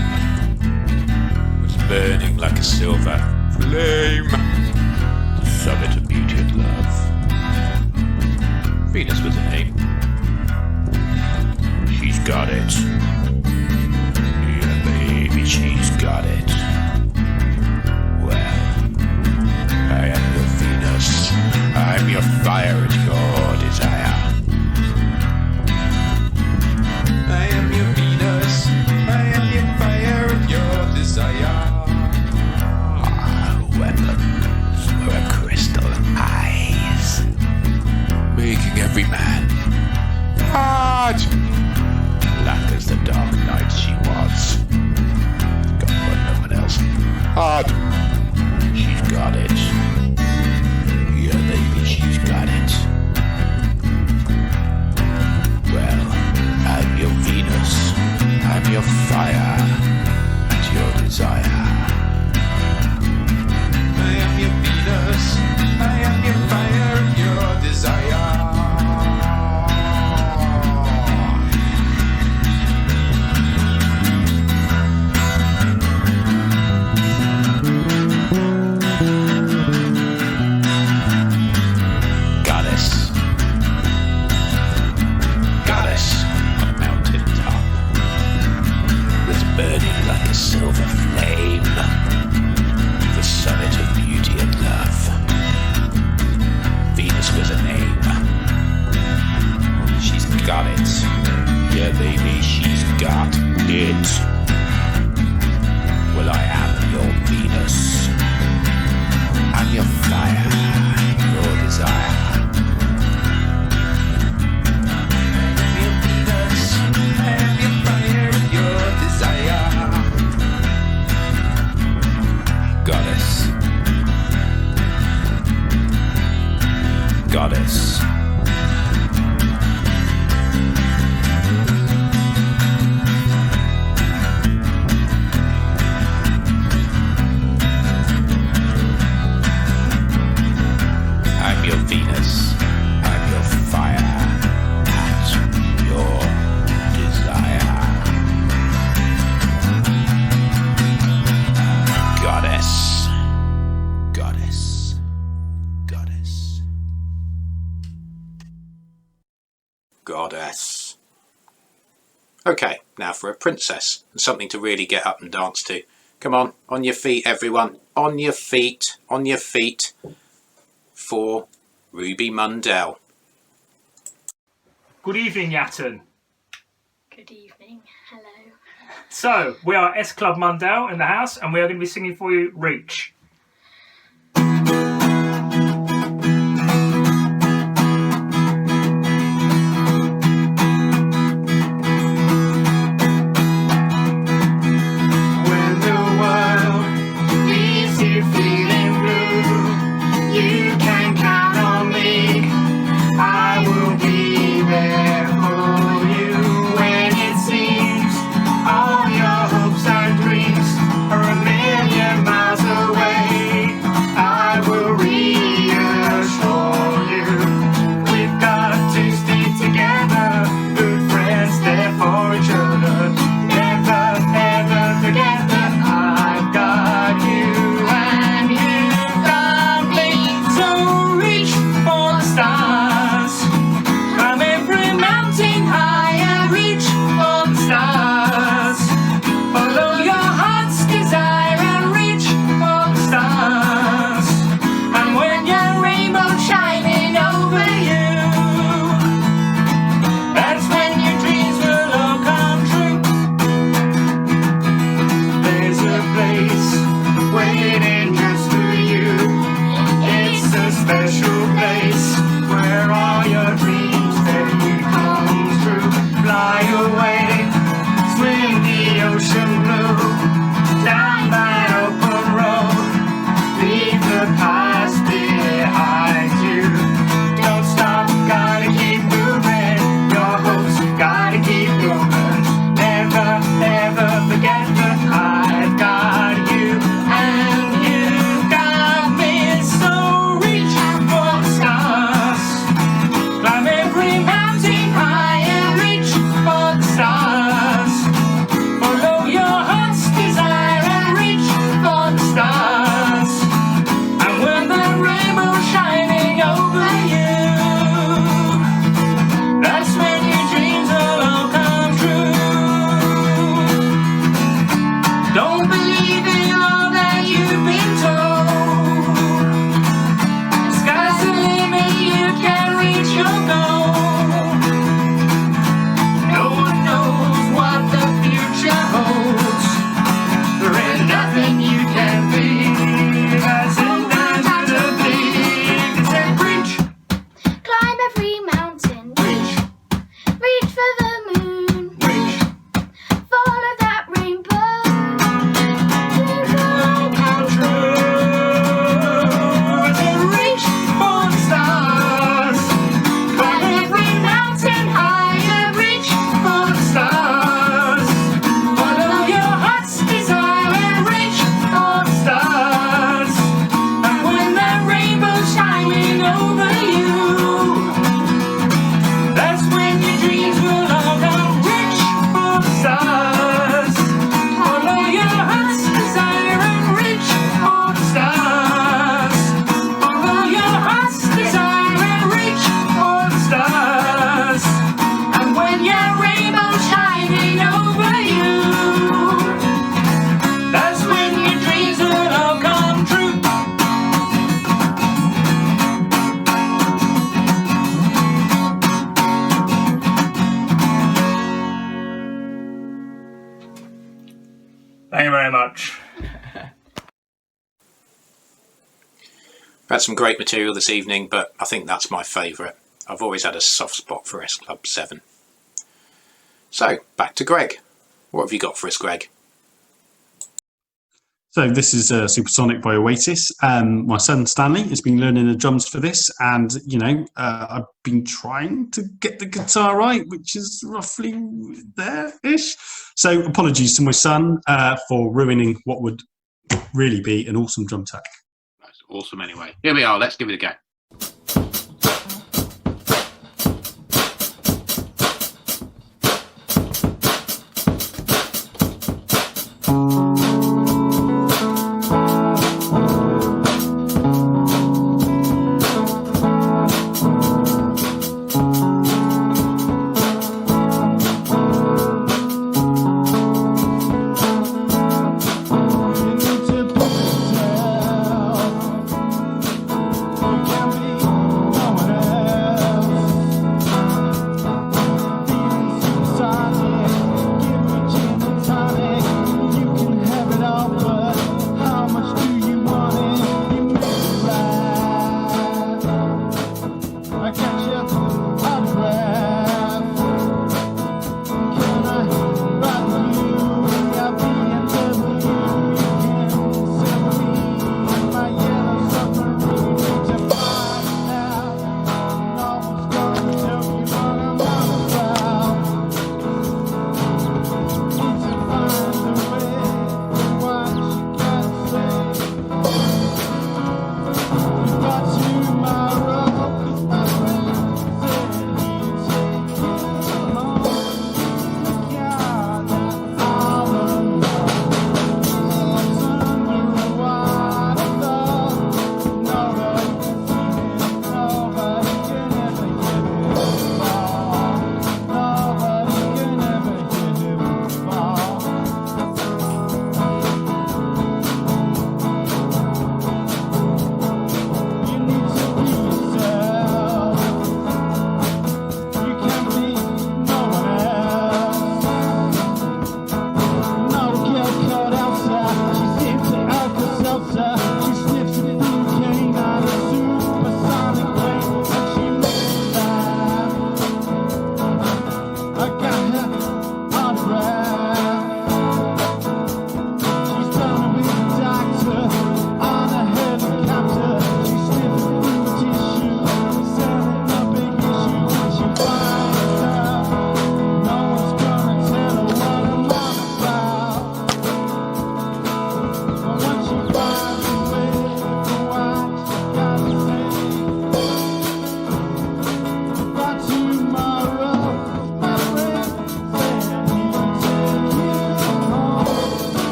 Speaker 1: was burning like a silver flame, the summit of beauty and love. Venus was her name. She's got it. Yeah, baby, she's got it. Well, I am your Venus. I'm your fire and your desire. I am your Venus. I am your fire and your desire. Weapons were crystal eyes, making every man hard. Black as the dark night she was. Got what no one else. Hard. She's got it. Yeah, baby, she's got it. Well, I'm your Venus. I'm your fire and your desire. I am your Venus. I am your fire and your desire. Burning like a silver flame, the summit of beauty and love. Venus was a name. She's got it. Yeah, baby, she's got it. Well, I am your Venus. I'm your fire, your desire. Goddess. I'm your Venus. I'm your fire and your desire. Goddess. Goddess. Goddess. Goddess. Okay, now for a princess and something to really get up and dance to. Come on your feet everyone, on your feet, for Ruby Mundel.
Speaker 10: Good evening, Yatton.
Speaker 13: Good evening. Hello.
Speaker 10: So, we are S Club Mundo in the house, and we are going to be singing for you Reach.
Speaker 13: All your hopes and dreams are a million miles away.
Speaker 1: Had some great material this evening, but I think that's my favourite. I've always had a soft spot for S Club 7. So, back to Greg. What have you got for us, Greg?
Speaker 7: So this is Supersonic by Oasis. My son Stanley has been learning the drums for this, and I've been trying to get the guitar right, which is roughly there-ish. So apologies to my son for ruining what would really be an awesome drum track.
Speaker 1: That's awesome anyway. Here we are, let's give it a go.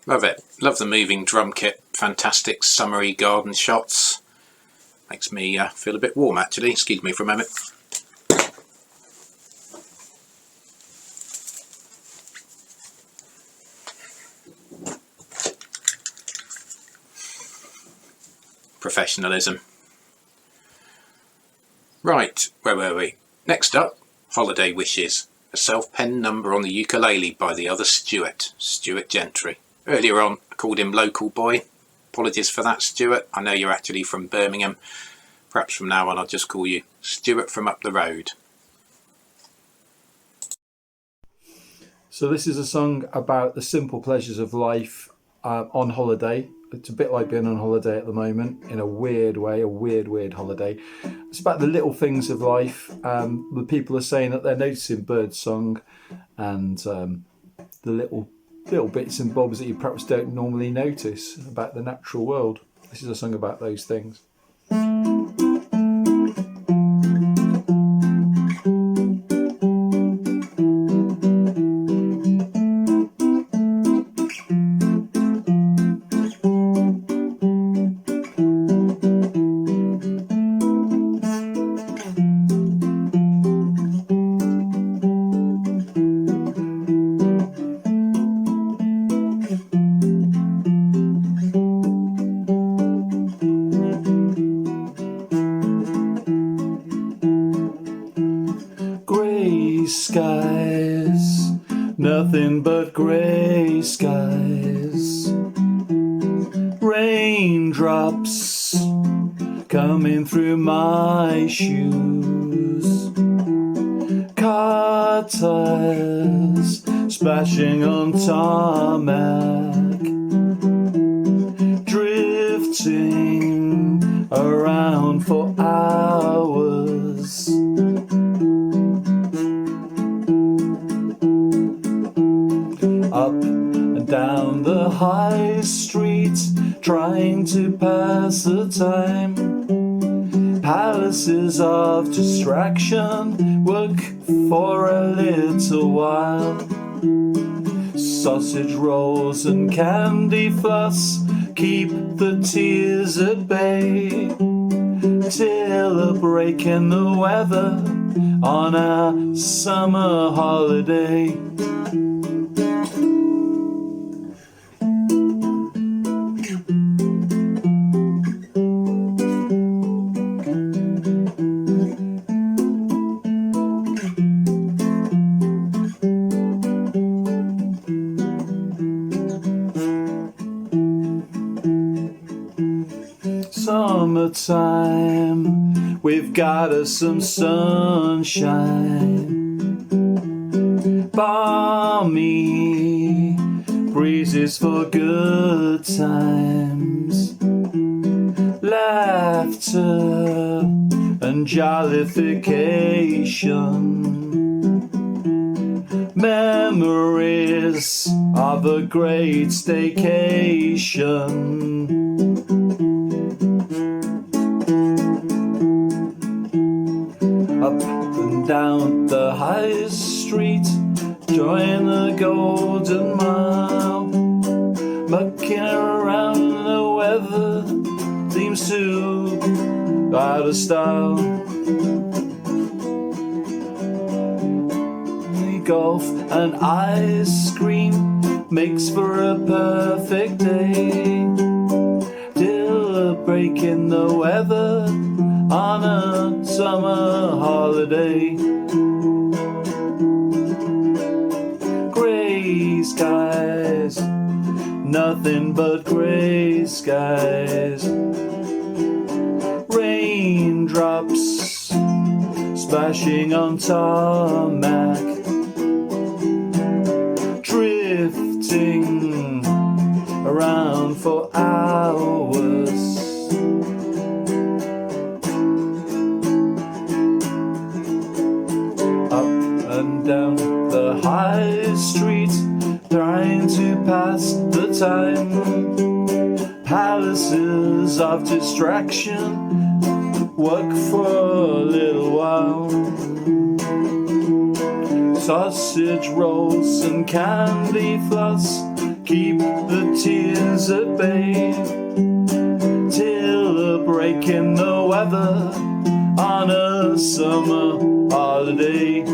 Speaker 1: Love it. Love the moving drum kit. Fantastic summery garden shots. Makes me feel a bit warm actually. Excuse me for a moment. Professionalism. Right, where were we? Next up, Holiday Wishes. A self-penned number on the ukulele by the other Stuart Gentry. Earlier on, I called him Local Boy. Apologies for that, Stuart. I know you're actually from Birmingham. Perhaps from now on I'll just call you Stuart from up the road.
Speaker 3: So this is a song about the simple pleasures of life on holiday. It's a bit like being on holiday at the moment, in a weird way, a weird holiday. It's about the little things of life. The people are saying that they're noticing birdsong and the little bits and bobs that you perhaps don't normally notice about the natural world. This is a song about those things. skies, nothing but grey skies. Raindrops coming through my shoes. Car tires splashing on tarmac. Drifting around for hours. Up and down the high street, trying to pass the time. Palaces of distraction work for a little while. Sausage rolls and candy floss keep the tears at bay, till a break in the weather on our summer holiday. Summertime, we've got us some sunshine. Balmy breezes for good times. Laughter and jollification. Memories of a great staycation. Up and down the high street, join the Golden Mile. Mucking around the weather seems too out of style. Golf and ice cream makes for a perfect day, till a break in the weather on a summer holiday. Grey skies, nothing but grey skies. Raindrops splashing on tarmac. Drifting around for hours. Up and down the high street, trying to pass the time. Palaces of distraction work for a little while. Sausage rolls and candy floss keep the tears at bay, till a break in the weather on a summer holiday.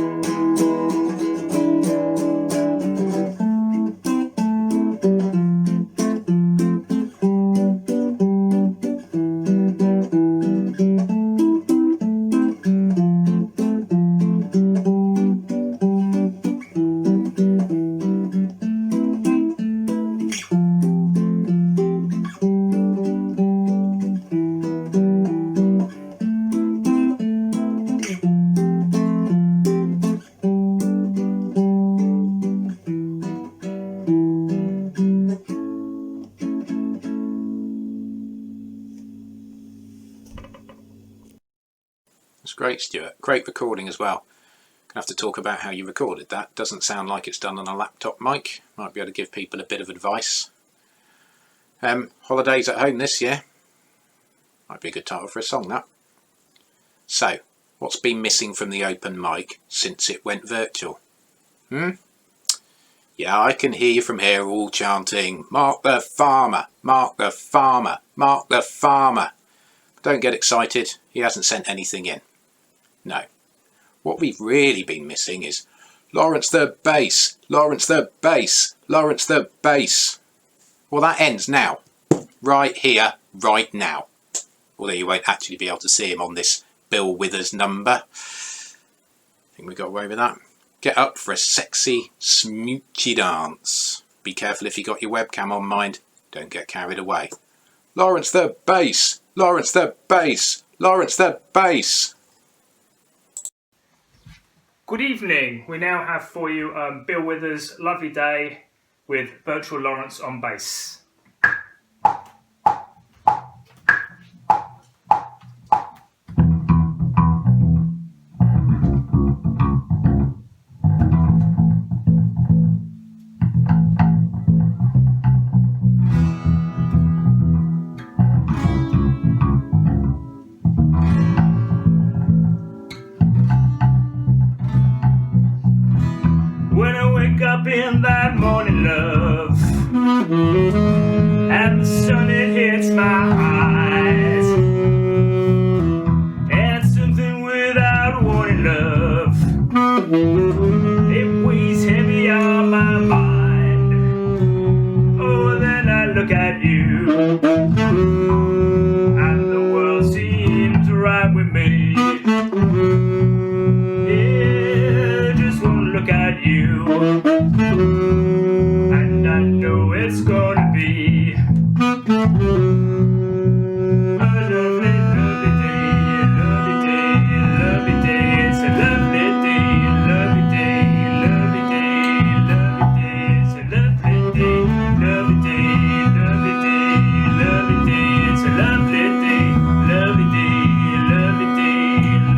Speaker 1: That's great, Stuart. Great recording as well. Gonna have to talk about how you recorded that. Doesn't sound like it's done on a laptop mic. Might be able to give people a bit of advice. Holidays at home this year. Might be a good title for a song, that. So, what's been missing from the open mic since it went virtual? Yeah, I can hear you from here all chanting, "Mark the farmer, Mark the farmer, Mark the farmer." But don't get excited, he hasn't sent anything in. No. What we've really been missing is Lawrence the bass, Lawrence the bass, Lawrence the bass. Well, that ends now. Right here, right now. Although you won't actually be able to see him on this Bill Withers number. I think we got away with that. Get up for a sexy, smoochy dance. Be careful if you got your webcam on, mind. Don't get carried away. Lawrence the bass! Lawrence the bass! Lawrence the bass!
Speaker 10: Good evening. We now have for you Bill Withers' Lovely Day with Virtual Lawrence on bass. Up in that morning, love, and the sun it hits my eyes, and something without warning, love, it weighs heavy on my mind. Oh, then I look at you, and the world seems right with me. Yeah, just one look at you, and I know it's gonna be a lovely, lovely day, a lovely day, a lovely day. It's a lovely day, a lovely day, a lovely day, a lovely day. It's a lovely day, lovely day, lovely day, lovely day. It's a lovely day, lovely day, lovely day,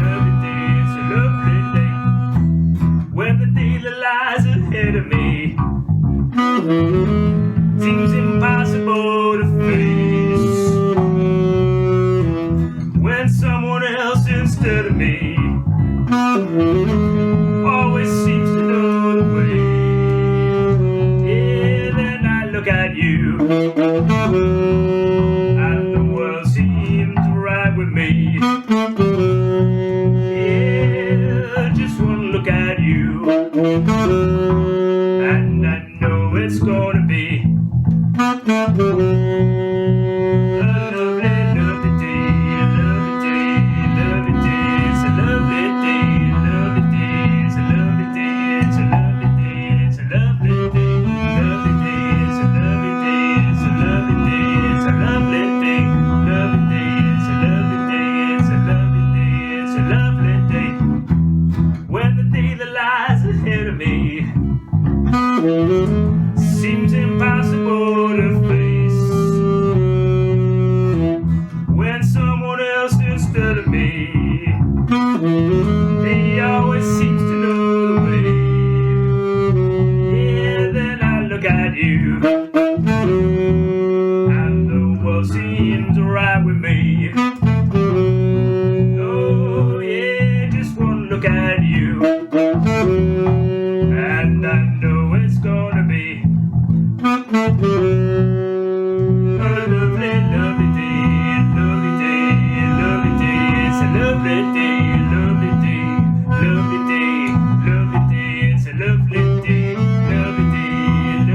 Speaker 10: lovely day. It's a lovely day. When the day that lies ahead of me seems impossible to face, when someone else instead of me always seems to know the way, yeah, then I look at you, and the world seems right with me. Yeah, just one look at you, and I know it's gonna be a lovely, lovely day, a lovely day, a lovely day. It's a lovely day, a lovely day. It's a lovely day, it's a lovely day, it's a lovely day, lovely day. It's a lovely day, it's a lovely day, it's a lovely day, lovely day. It's a lovely day, it's a lovely day, it's a lovely day. When the day that lies ahead of me seems impossible to face, when someone else instead of me, he always seems to know the way, yeah, then I look at you, and the world seems right with me. Oh yeah, just one look at you, and I know it's gonna be a lovely, lovely day, lovely day, lovely day. It's a lovely day, lovely day, lovely day, lovely day. It's a lovely day, lovely day,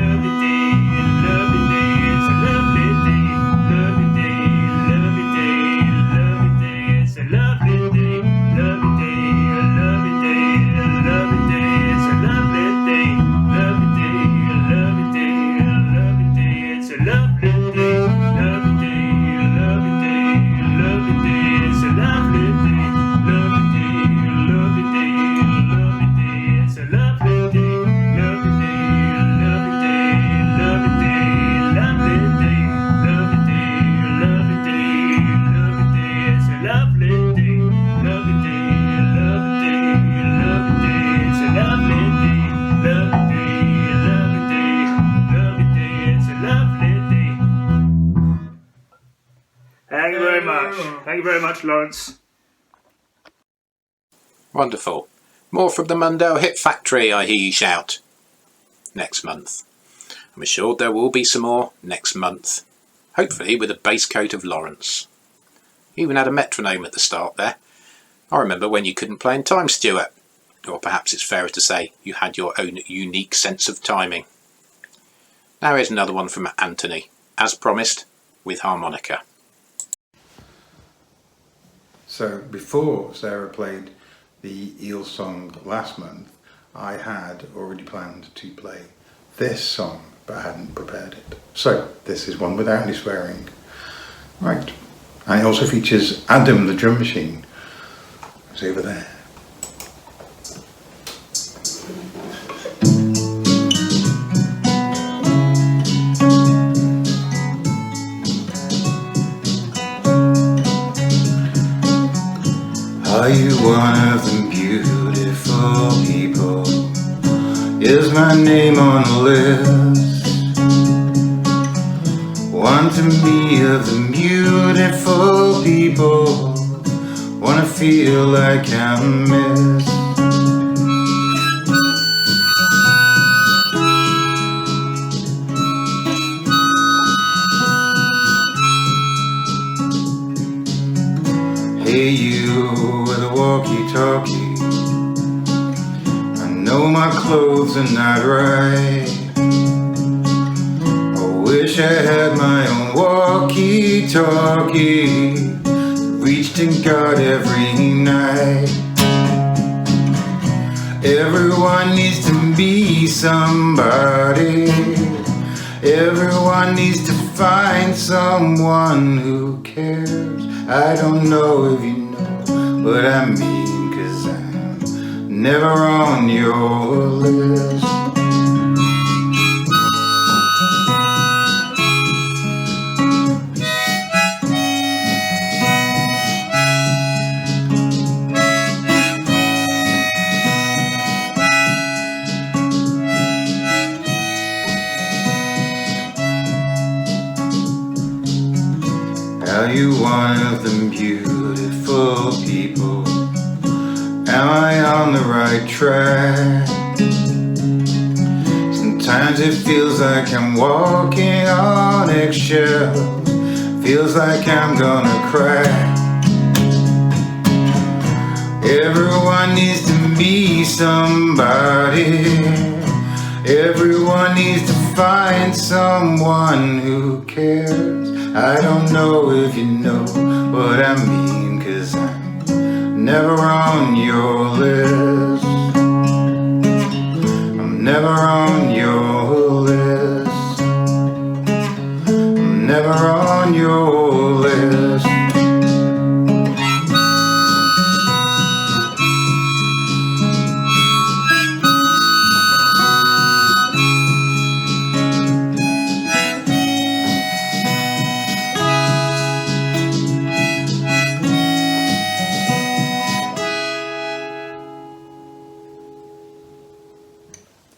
Speaker 10: lovely day, lovely day. It's a lovely day, lovely day, lovely day, lovely day. It's a lovely day, lovely day, lovely day, lovely day. It's a lovely day, lovely day, lovely day, lovely day. It's a lovely day, lovely day, lovely day, lovely day. It's a lovely day, lovely day, lovely day, lovely day. It's a lovely day, lovely day, lovely day, lovely day, lovely day, lovely day, lovely day, lovely day. It's a lovely day, lovely day, lovely day, lovely day. It's a lovely day, lovely day, lovely day, lovely day. It's a lovely day. Thank you very much. Thank you very much, Lawrence.
Speaker 1: Wonderful. More from the Mundel Hit Factory, I hear you shout. Next month. I'm assured there will be some more next month. Hopefully with a bass coat of Lawrence. Even had a metronome at the start there. I remember when you couldn't play in time, Stuart. Or perhaps it's fairer to say you had your own unique sense of timing. Now here's another one from Anthony, as promised, with harmonica.
Speaker 14: So before Sarah played the Eel song last month, I had already planned to play this song, but I hadn't prepared it. So this is one without any swearing. Right. And it also features Adam, the drum machine. It's over there. Are you one of them beautiful people? Is my name on the list? One to me of the beautiful people, wanna feel like I'm missed. Hey you with a walkie-talkie, I know my clothes are not right. I wish I had my own walkie-talkie, reached and got every night. Everyone needs to be somebody. Everyone needs to find someone who cares. I don't know if you know what I mean, 'cause I'm never on your list. Are you one of them beautiful people? Am I on the right track? Sometimes it feels like I'm walking on eggshells, feels like I'm gonna crack. Everyone needs to be somebody. Everyone needs to find someone who cares. I don't know if you know what I mean, 'cause I'm never on your list. I'm never on your list. I'm never on your list.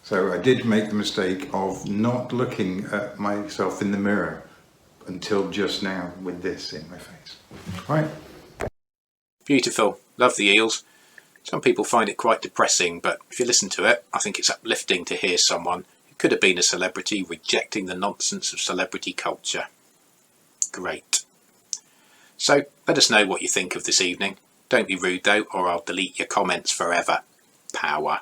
Speaker 14: So I did make the mistake of not looking at myself in the mirror until just now with this in my face. Right.
Speaker 1: Beautiful. Love the Eels. Some people find it quite depressing, but if you listen to it, I think it's uplifting to hear someone who could have been a celebrity rejecting the nonsense of celebrity culture. Great. So let us know what you think of this evening. Don't be rude though, or I'll delete your comments forever. Power.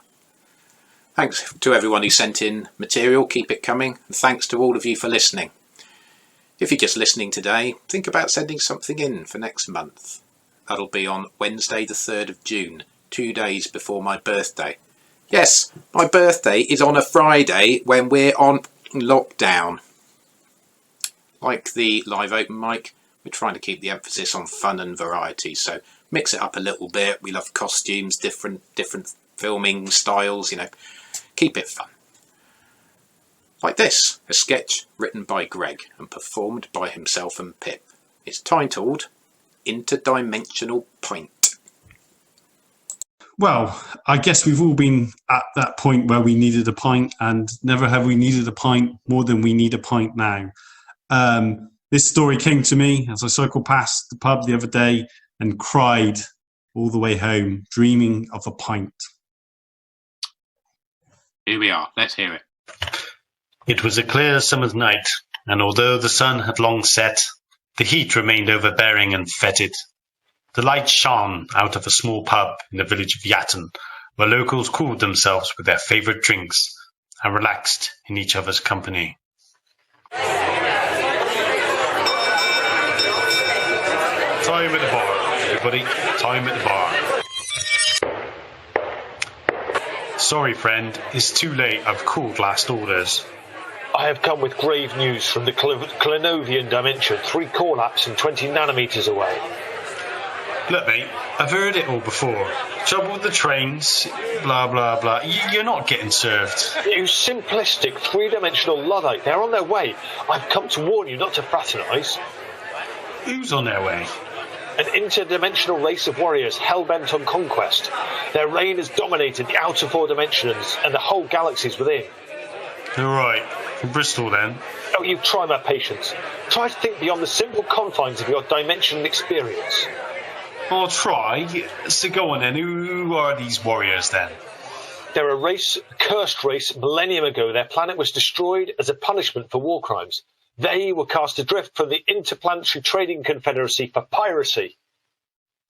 Speaker 1: Thanks to everyone who sent in material, keep it coming, and thanks to all of you for listening. If you're just listening today, think about sending something in for next month. That'll be on Wednesday the 3rd of June, 2 days before my birthday. Yes, my birthday is on a Friday when we're on lockdown. Like the live open mic, we're trying to keep the emphasis on fun and variety, so mix it up a little bit. We love costumes, different filming styles, you know. Keep it fun. Like this, a sketch written by Greg and performed by himself and Pip. It's titled Interdimensional Pint.
Speaker 7: Well, I guess we've all been at that point where we needed a pint, and never have we needed a pint more than we need a pint now. This story came to me as I cycled past the pub the other day and cried all the way home, dreaming of a pint.
Speaker 1: Here we are, let's hear it.
Speaker 15: It was a clear summer's night, and although the sun had long set, the heat remained overbearing and fetid. The light shone out of a small pub in the village of Yatton, where locals cooled themselves with their favourite drinks and relaxed in each other's company. Time at the bar, everybody. Time at the bar. Sorry, friend, it's too late. I've called last orders.
Speaker 16: I have come with grave news from the Clenovian dimension, 3 core laps and 20 nanometers away.
Speaker 15: Look, mate, I've heard it all before. Trouble with the trains, blah, blah, blah. You're not getting served.
Speaker 16: You simplistic 3-dimensional Luddite, they're on their way. I've come to warn you not to fraternise.
Speaker 15: Who's on their way?
Speaker 16: An interdimensional race of warriors hell-bent on conquest. Their reign has dominated the outer 4 dimensions and the whole galaxies within.
Speaker 15: All right, from Bristol then.
Speaker 16: Oh, you try my patience. Try to think beyond the simple confines of your dimensional experience.
Speaker 15: I'll try. So go on then, who are these warriors then?
Speaker 16: They're a cursed race. Millennium ago, their planet was destroyed as a punishment for war crimes. They were cast adrift from the Interplanetary Trading Confederacy for piracy.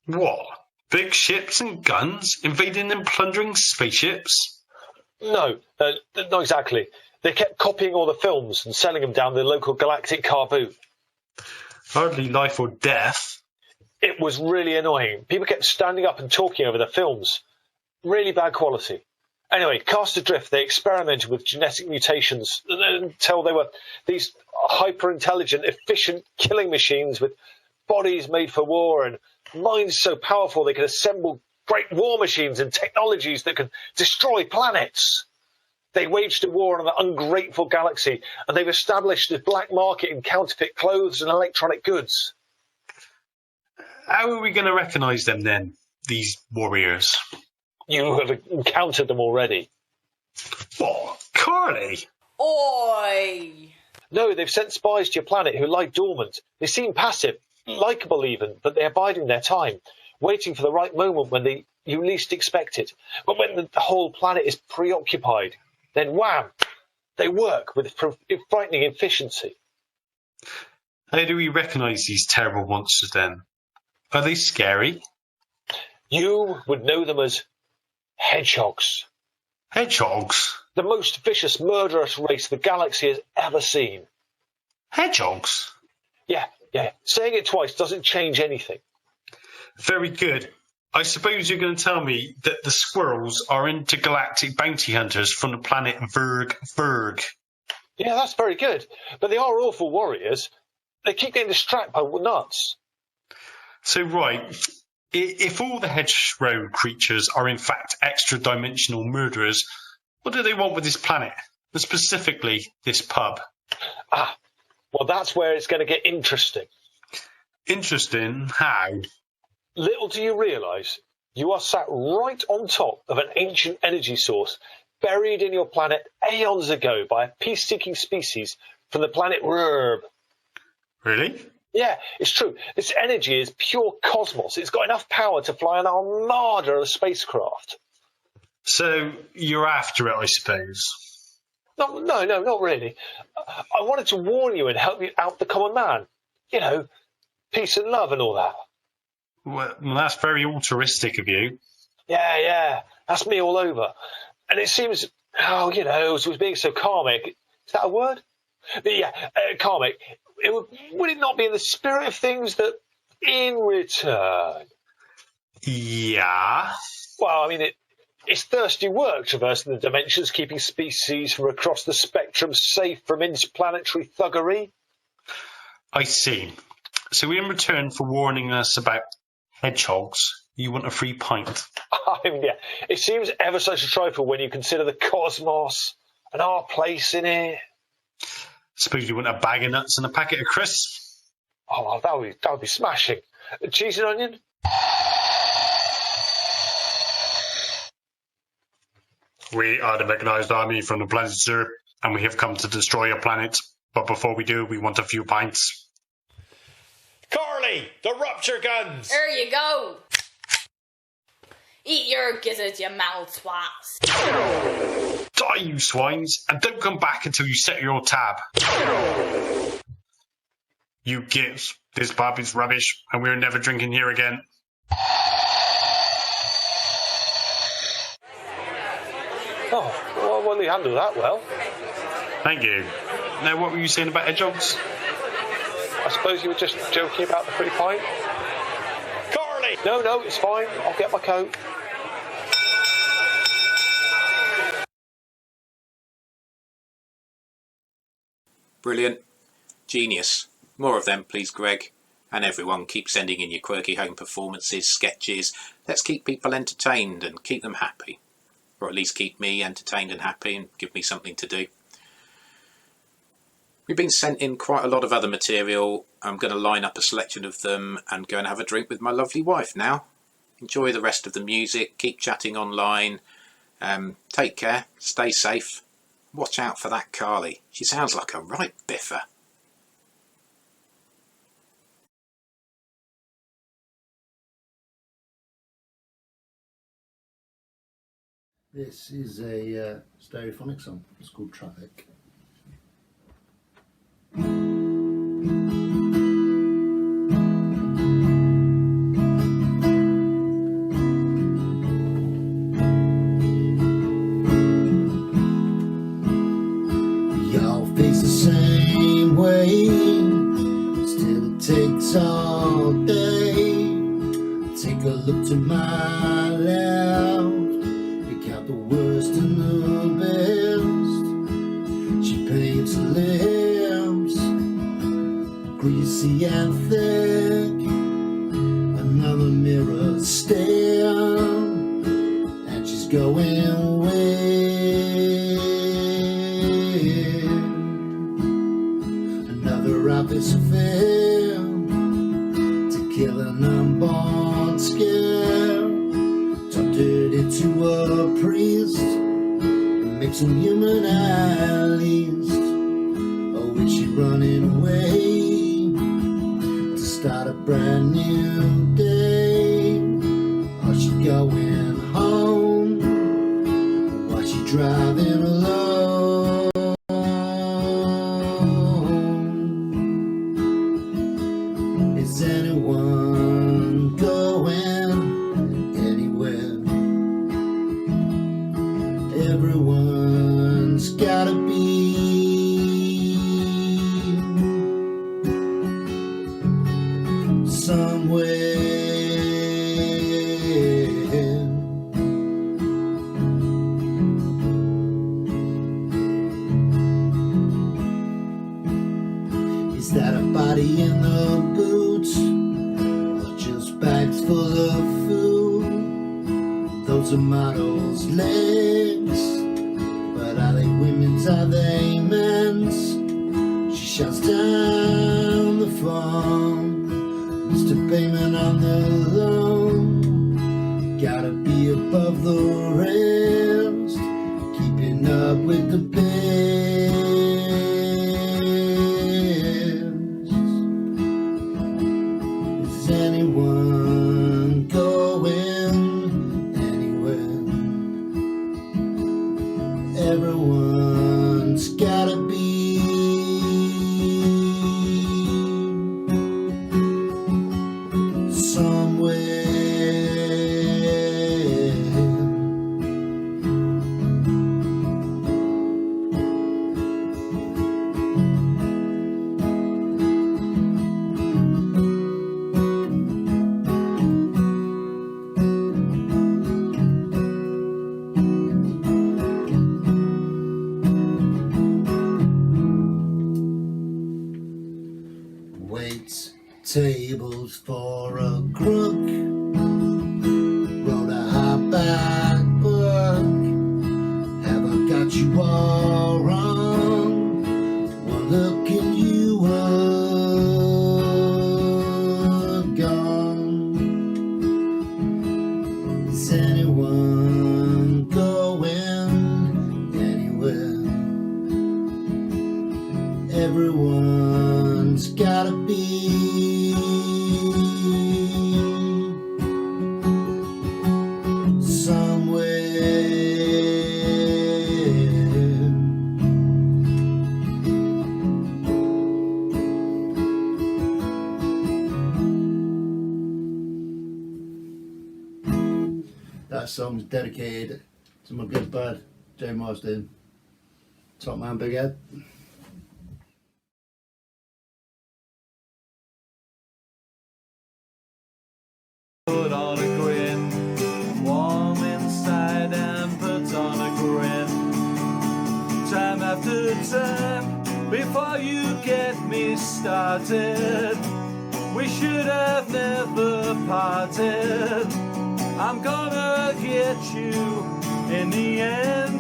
Speaker 15: What? Big ships and guns invading and plundering spaceships?
Speaker 16: No, not exactly. They kept copying all the films and selling them down the local galactic car boot.
Speaker 15: Hardly life or death.
Speaker 16: It was really annoying. People kept standing up and talking over the films. Really bad quality. Anyway, cast adrift, they experimented with genetic mutations until they were these hyper-intelligent, efficient killing machines with bodies made for war and minds so powerful they could assemble great war machines and technologies that could destroy planets. They waged a war on an ungrateful galaxy, and they've established a black market in counterfeit clothes and electronic goods.
Speaker 15: How are we going to recognise them then, these warriors?
Speaker 16: You have encountered them already.
Speaker 15: What? Carly?
Speaker 6: Oi!
Speaker 16: No, they've sent spies to your planet who lie dormant. They seem passive, likeable even, but they're biding their time, waiting for the right moment when you least expect it. But when the whole planet is preoccupied, then wham! They work with frightening efficiency.
Speaker 15: How do we recognise these terrible monsters then? Are they scary?
Speaker 16: You would know them as hedgehogs.
Speaker 15: Hedgehogs?
Speaker 16: The most vicious, murderous race the galaxy has ever seen.
Speaker 15: Hedgehogs?
Speaker 16: Yeah. Saying it twice doesn't change anything.
Speaker 15: Very good. I suppose you're going to tell me that the squirrels are intergalactic bounty hunters from the planet Verg.
Speaker 16: Yeah, that's very good. But they are awful warriors. They keep getting distracted by nuts.
Speaker 15: So, right, if all the hedgerow creatures are in fact extra-dimensional murderers, what do they want with this planet, and specifically this pub?
Speaker 16: Well, that's where it's going to get interesting.
Speaker 15: Interesting? How?
Speaker 16: Little do you realise, you are sat right on top of an ancient energy source buried in your planet aeons ago by a peace-seeking species from the planet Rurb.
Speaker 15: Really?
Speaker 16: Yeah, it's true. This energy is pure cosmos. It's got enough power to fly an armada of spacecraft.
Speaker 15: So you're after it, I suppose?
Speaker 16: No, not really. I wanted to warn you and help you out the common man. You know, peace and love and all that.
Speaker 15: Well, that's very altruistic of you.
Speaker 16: Yeah, that's me all over. And it seems, it was being so karmic. Is that a word? Yeah, karmic. Would it not be in the spirit of things that, in return?
Speaker 15: Yeah.
Speaker 16: Well, I mean, it's thirsty work traversing the dimensions, keeping species from across the spectrum safe from interplanetary thuggery.
Speaker 15: I see. So in return for warning us about hedgehogs, you want a free pint?
Speaker 16: I mean, yeah, it seems ever such a trifle when you consider the cosmos and our place in it.
Speaker 15: Suppose you want a bag of nuts and a packet of crisps?
Speaker 16: Oh, that would be smashing. Cheese and onion?
Speaker 15: We are the mechanized army from the planet Zerp, and we have come to destroy your planet. But before we do, we want a few pints.
Speaker 17: Carly, the rupture guns!
Speaker 6: There you go. Eat your gizzards, you mouth swats.
Speaker 15: Die, you swines, and don't come back until you set your tab. You gits, this pub is rubbish, and we're never drinking here again.
Speaker 16: Oh, well, you handled that well.
Speaker 15: Thank you. Now, what were you saying about hedgehogs?
Speaker 16: I suppose you were just joking about the free pint.
Speaker 17: Carly!
Speaker 16: No, it's fine. I'll get my coat.
Speaker 1: Brilliant. Genius. More of them, please, Greg. And everyone, keep sending in your quirky home performances, sketches. Let's keep people entertained and keep them happy. Or at least keep me entertained and happy and give me something to do. We've been sent in quite a lot of other material. I'm going to line up a selection of them and go and have a drink with my lovely wife now. Enjoy the rest of the music. Keep chatting online. Take care. Stay safe. Watch out for that Carly. She sounds like a right biffer.
Speaker 2: This is a stereophonic song. It's called Traffic. Y'all face the same way. Still it takes all day. Take a look to my left. The worst and the best. She paints her lips greasy and thick. Another mirror stare, and she's going weird. Another office affair to kill an unborn scare. Dirty to a priest and make some human at least. Or is she running away to start a brand new day? Or she going home? Or is she driving alone? Is anyone going anywhere? Everyone's gotta be somewhere. Is that a body in the boots, or just bags full of food? Those are models' legs, but are they women's, are they men's? She shuts down the phone. Mr. Payment on the loan. Gotta be above the rest, keeping up with the best. Is anyone going anywhere? Everyone's gotta be somewhere. Waits tables for a crook, wrote a high-back book. Have I got you all wrong? One look and you were gone. Is anyone going anywhere? Everyone's gotta be That song's dedicated to my good bud, Jay Marsden. Top man, big head.
Speaker 3: Put on a grin, warm inside and put on a grin. Time after time, before you started. We should have never parted. I'm gonna get you in the end.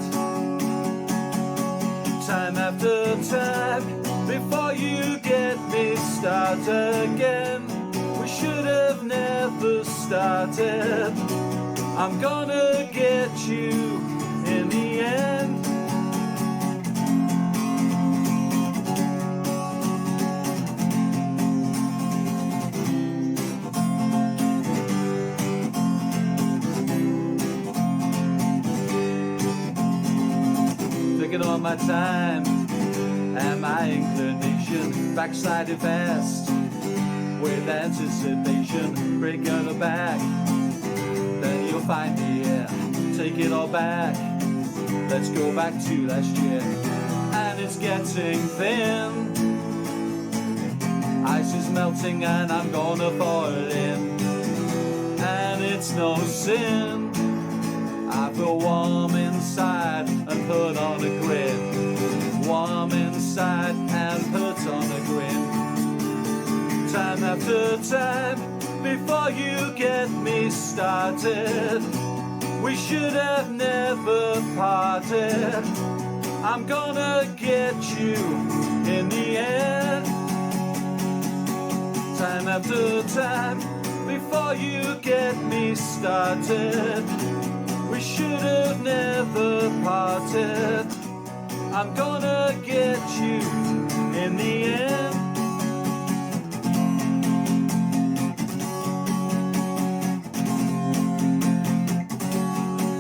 Speaker 3: Time after time, before you get me started again. We should have never started. I'm gonna get you in the end. Taking all my time and my inclination, backsliding fast with anticipation. Break out the back, then you'll find me here. Take it all back, let's go back to last year. And it's getting thin, ice is melting and I'm gonna fall in. And it's no sin, I feel warm inside and put on a grin. Warm inside and put on a grin. Time after time, before you get me started. We should have never parted. I'm gonna get you in the end. Time after time, before you get me started. We should have never parted. I'm gonna get you in the end.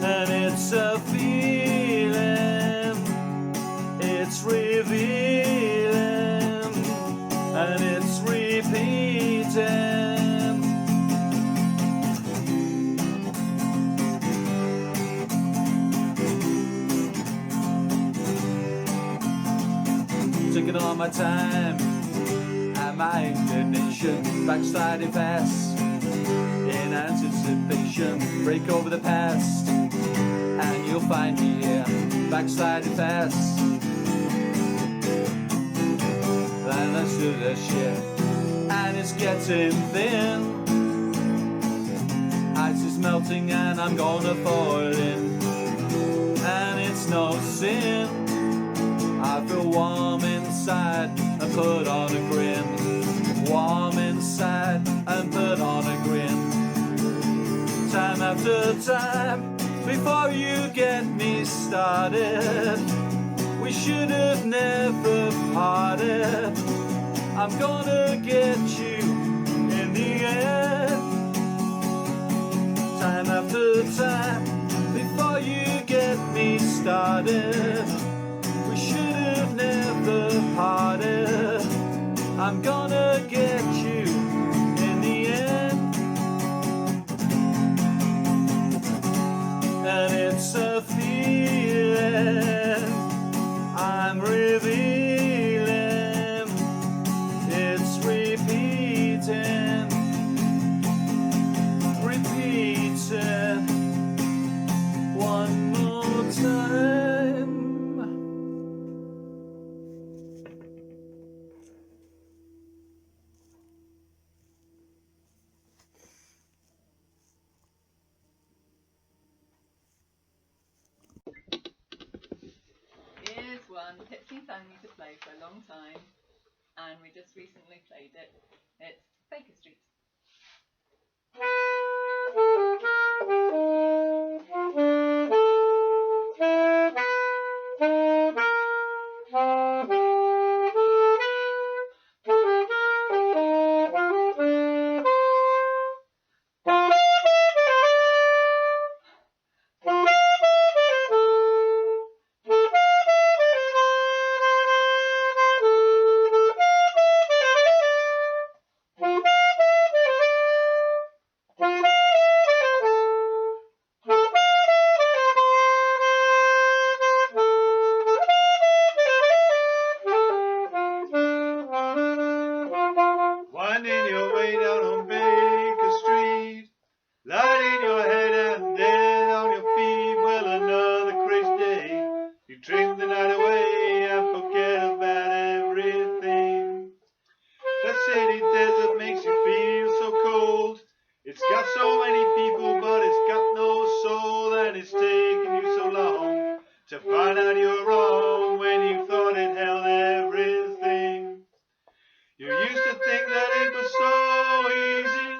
Speaker 3: And it's a feeling, it's revealing, and it's repeating. Taking all my time and my inclination, backsliding fast in anticipation. Break over the past and you'll find me here, backsliding fast. And let's do this shit. And it's getting thin, ice is melting and I'm gonna fall in. And it's no sin, I feel warm inside and put on a grin. Warm inside and put on a grin. Time after time, before you get me started. We should have never parted. I'm gonna get you in the end. Time after time, before you get me started. Should have never parted. I'm gonna get you in the end. And it's a feeling I'm revealing. It's repeating, repeating one more time.
Speaker 18: Here's one Pipsy sang me to play for a long time, and we just recently played it. It's Baker Street.
Speaker 11: used to think that it was so easy.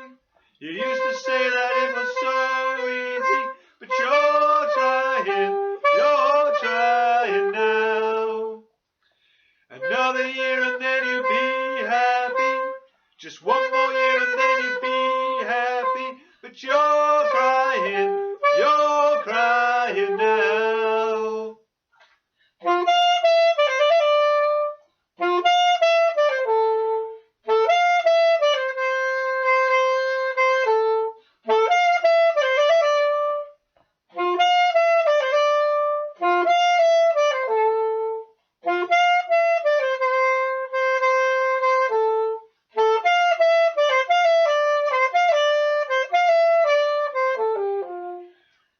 Speaker 11: You used to say that it was so easy. But you're trying now. Another year and then you'll be happy. Just one more year and then you'll be happy. But you're crying now.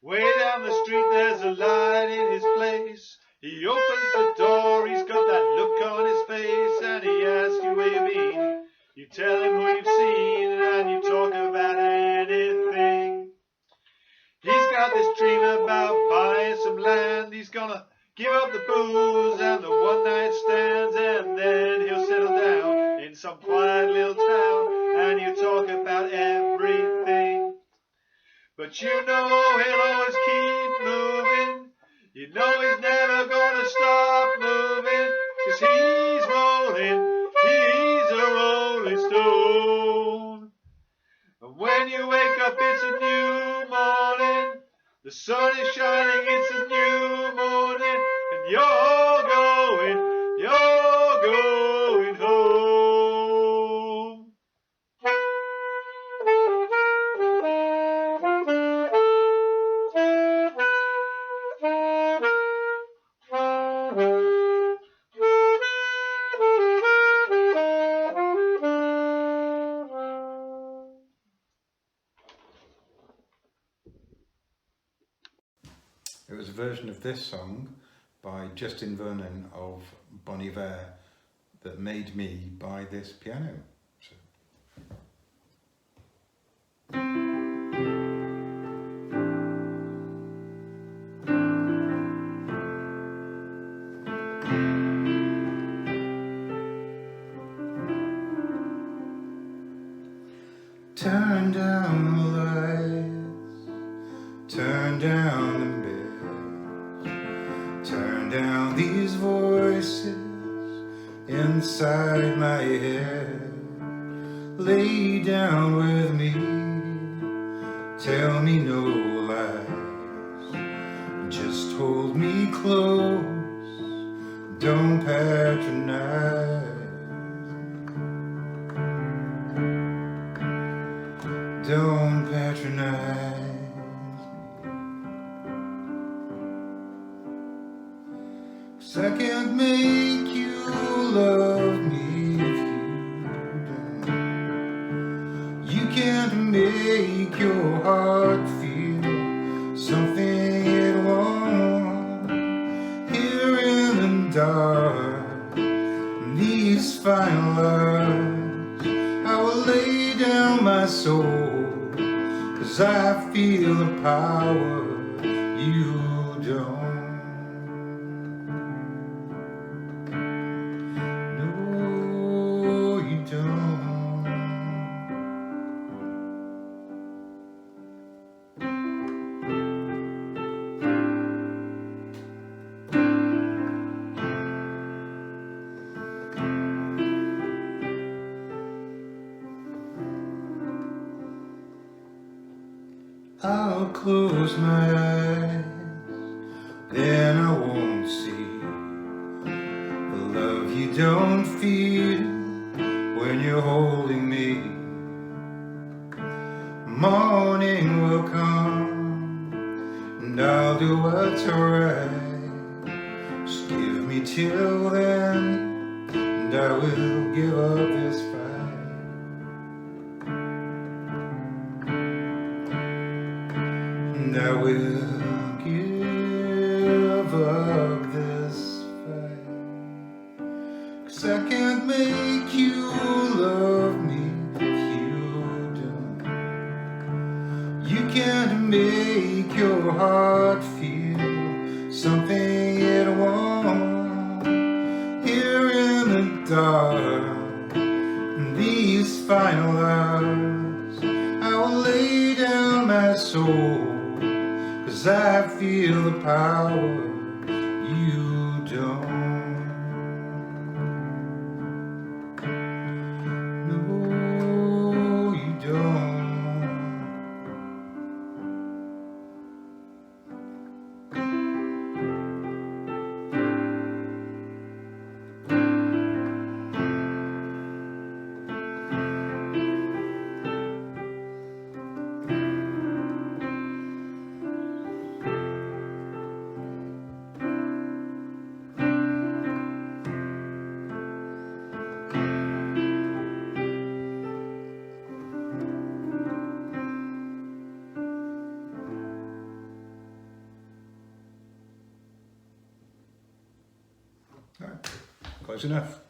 Speaker 11: Way down the street there's a light in his place. He opens the door, he's got that look on his face, and he asks you where you've been. You tell him who you've seen, and you talk about anything. He's got this dream about buying some land. He's gonna give up the booze and the one-night stands, and then he'll settle down in some quiet little town, and you talk about everything. But you know he'll always keep moving. You know he's never gonna stop moving, 'cause he's a rolling stone. And when you wake up it's a new morning. The sun is shining, it's a new morning. And you're going home.
Speaker 14: It was a version of this song by Justin Vernon of Bon Iver that made me buy this piano. So. Turn down the lights, turn down the bed, turn down these voices inside my head. Lay down with me, tell me no lies, just hold me close, don't patronize. Don't patronize me, 'cause I can't make you love me if you don't. You can't make your heart feel something it won't. Here in the dark, these final hours, I will lay down my soul, 'cause I feel the power you don't. No, you don't. I'll close my eyes, then I won't see the love you don't feel when you're holding me. Morning will come, and I'll do what's right. Just give me till then, and I will give up this fight. And I will give up this fight, 'cause I can't make you love me if you don't. You can't make your heart feel something it won't. Here in the dark, these final hours, I will lay down my soul, 'cause I feel the power you don't. No, you don't. Close enough.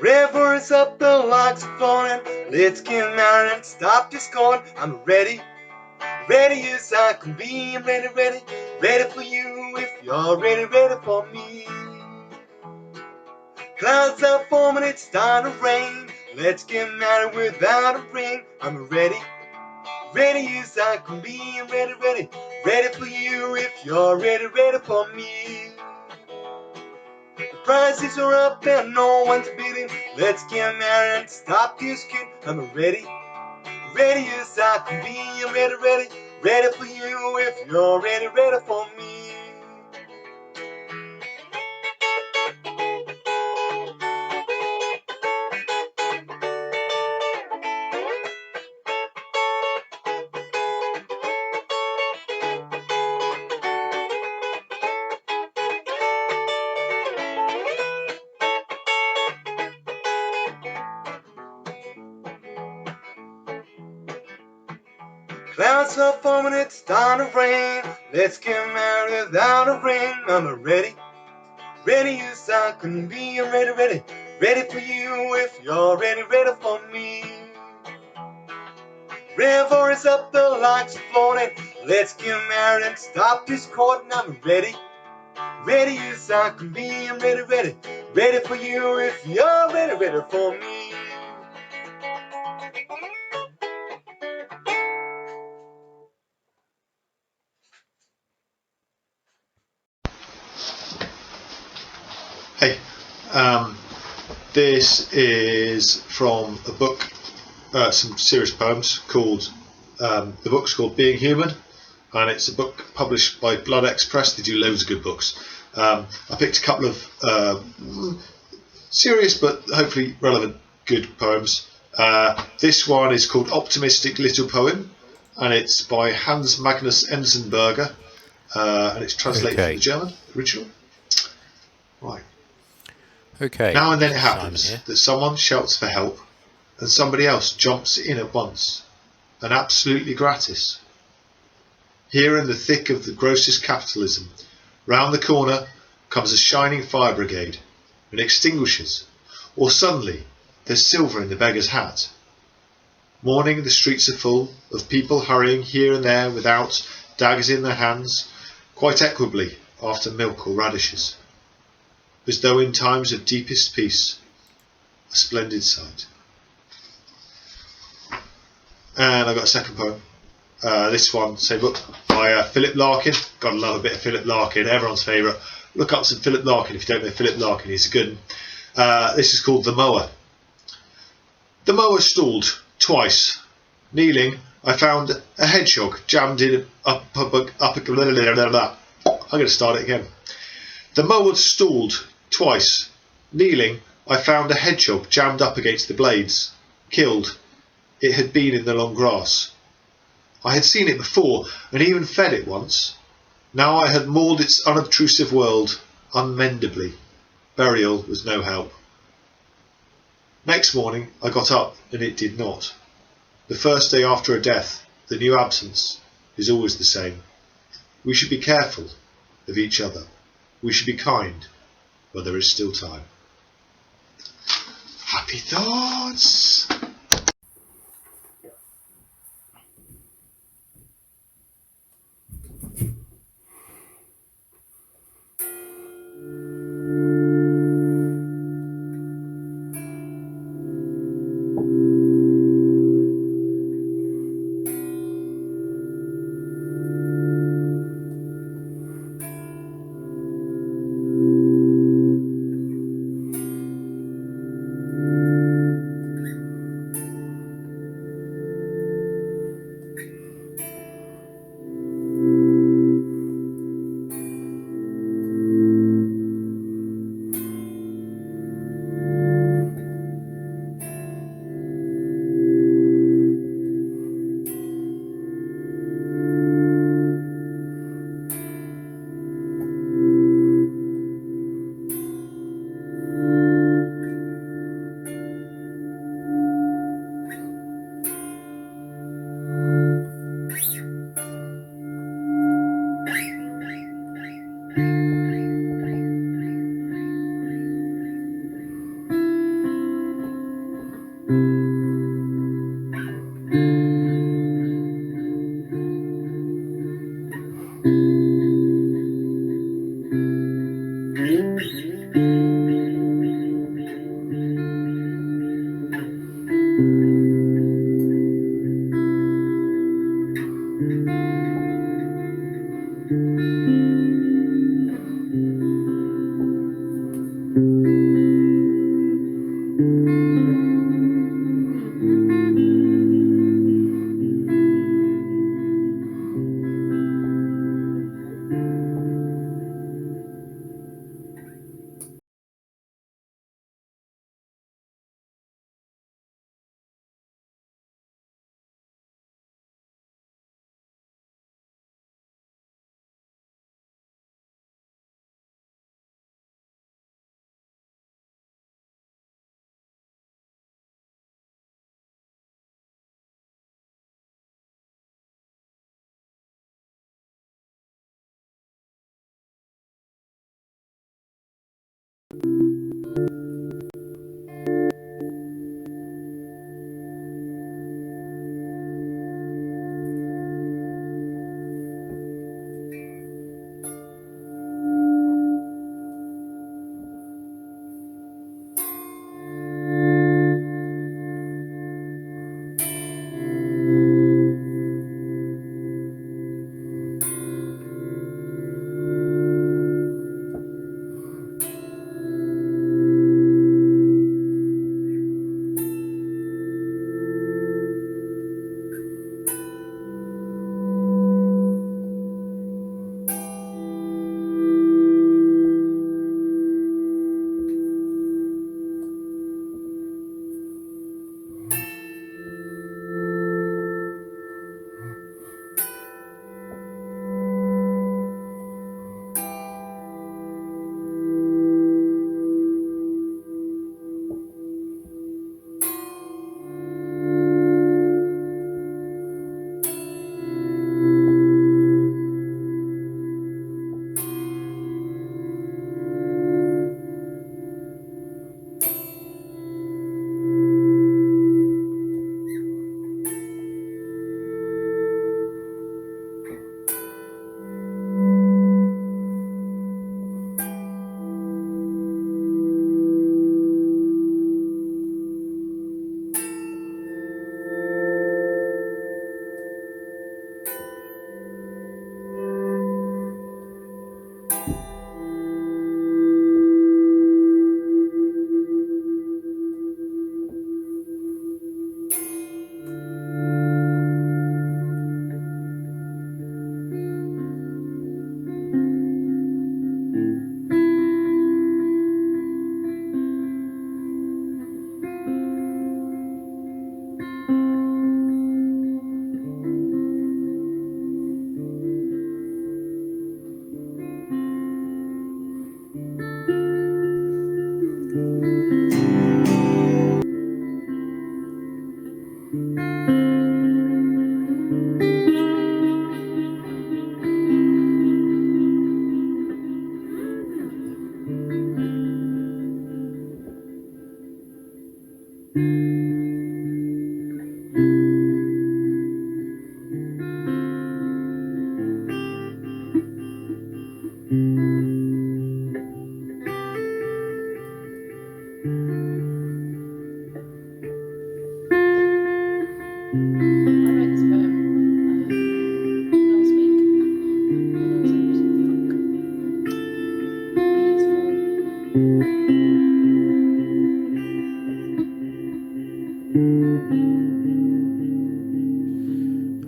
Speaker 19: Rivers up, the logs are flowing. Let's get married and stop discord. I'm ready, ready as I can be. I'm ready, ready, ready for you if you're ready, ready for me. Clouds are forming, it's starting to rain. Let's get married without a ring. I'm ready, ready as I can be. I'm ready, ready, ready for you if you're ready, ready for me. The prices are up and no one's bidding. Let's get married and stop this kid. I'm ready, ready as I can be. I'm ready, ready, ready for you if you're ready, ready for me. Clouds are forming, it's starting to rain. Let's get married without a ring. I'm ready, ready as I can be. I'm ready, ready, ready for you if you're ready, ready for me. River is up, the lights are floating. Let's get married and stop this courting. I'm ready, Ready as I can be, I'm ready, ready. Ready for you if you're ready, ready for me.
Speaker 11: Hey, this is from a book, some serious poems called, the book's called Being Human, and it's a book published by Blood X Press. They do loads of good books. I picked a couple of serious but hopefully relevant good poems. This one is called Optimistic Little Poem, and it's by Hans Magnus Enzensberger, and it's translated from the German original. Right.
Speaker 1: Okay.
Speaker 11: Now and then it
Speaker 1: Simon
Speaker 11: happens
Speaker 1: here.
Speaker 11: that someone shouts for help and somebody else jumps in at once, and absolutely gratis. Here in the thick of the grossest capitalism, round the corner comes a shining fire brigade and extinguishes, or suddenly there's silver in the beggar's hat. Morning the streets are full of people hurrying here and there without daggers in their hands, quite equably after milk or radishes. As though in times of deepest peace, a splendid sight. And I've got a second poem. This one, same book, by Philip Larkin. Gotta love a bit of Philip Larkin, everyone's favourite. Look up some Philip Larkin if you don't know Philip Larkin, he's a good one. This is called The Mower. The mower stalled twice. Kneeling, I found a hedgehog jammed in I'm going to start it again. The mower stalled twice. Kneeling, I found a hedgehog jammed up against the blades. Killed. It had been in the long grass. I had seen it before and even fed it once. Now I had mauled its unobtrusive world unmendably. Burial was no help. Next morning I got up and it did not. The first day after a death, the new absence is always the same. We should be careful of each other. We should be kind while there is still time. Happy thoughts!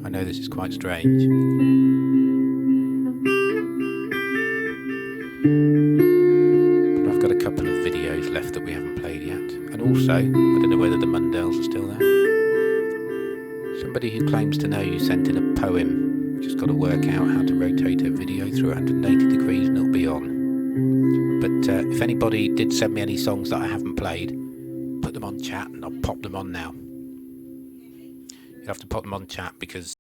Speaker 1: I know this is quite strange. But I've got a couple of videos left that we haven't played yet. And also, I don't know whether the Mundels are still there. Somebody who claims to know you sent in a poem. Just got to work out how to rotate a video through 180 degrees and it'll be on. But if anybody did send me any songs that I haven't played, put them on chat and I'll pop them on now. You have to pop them on chat because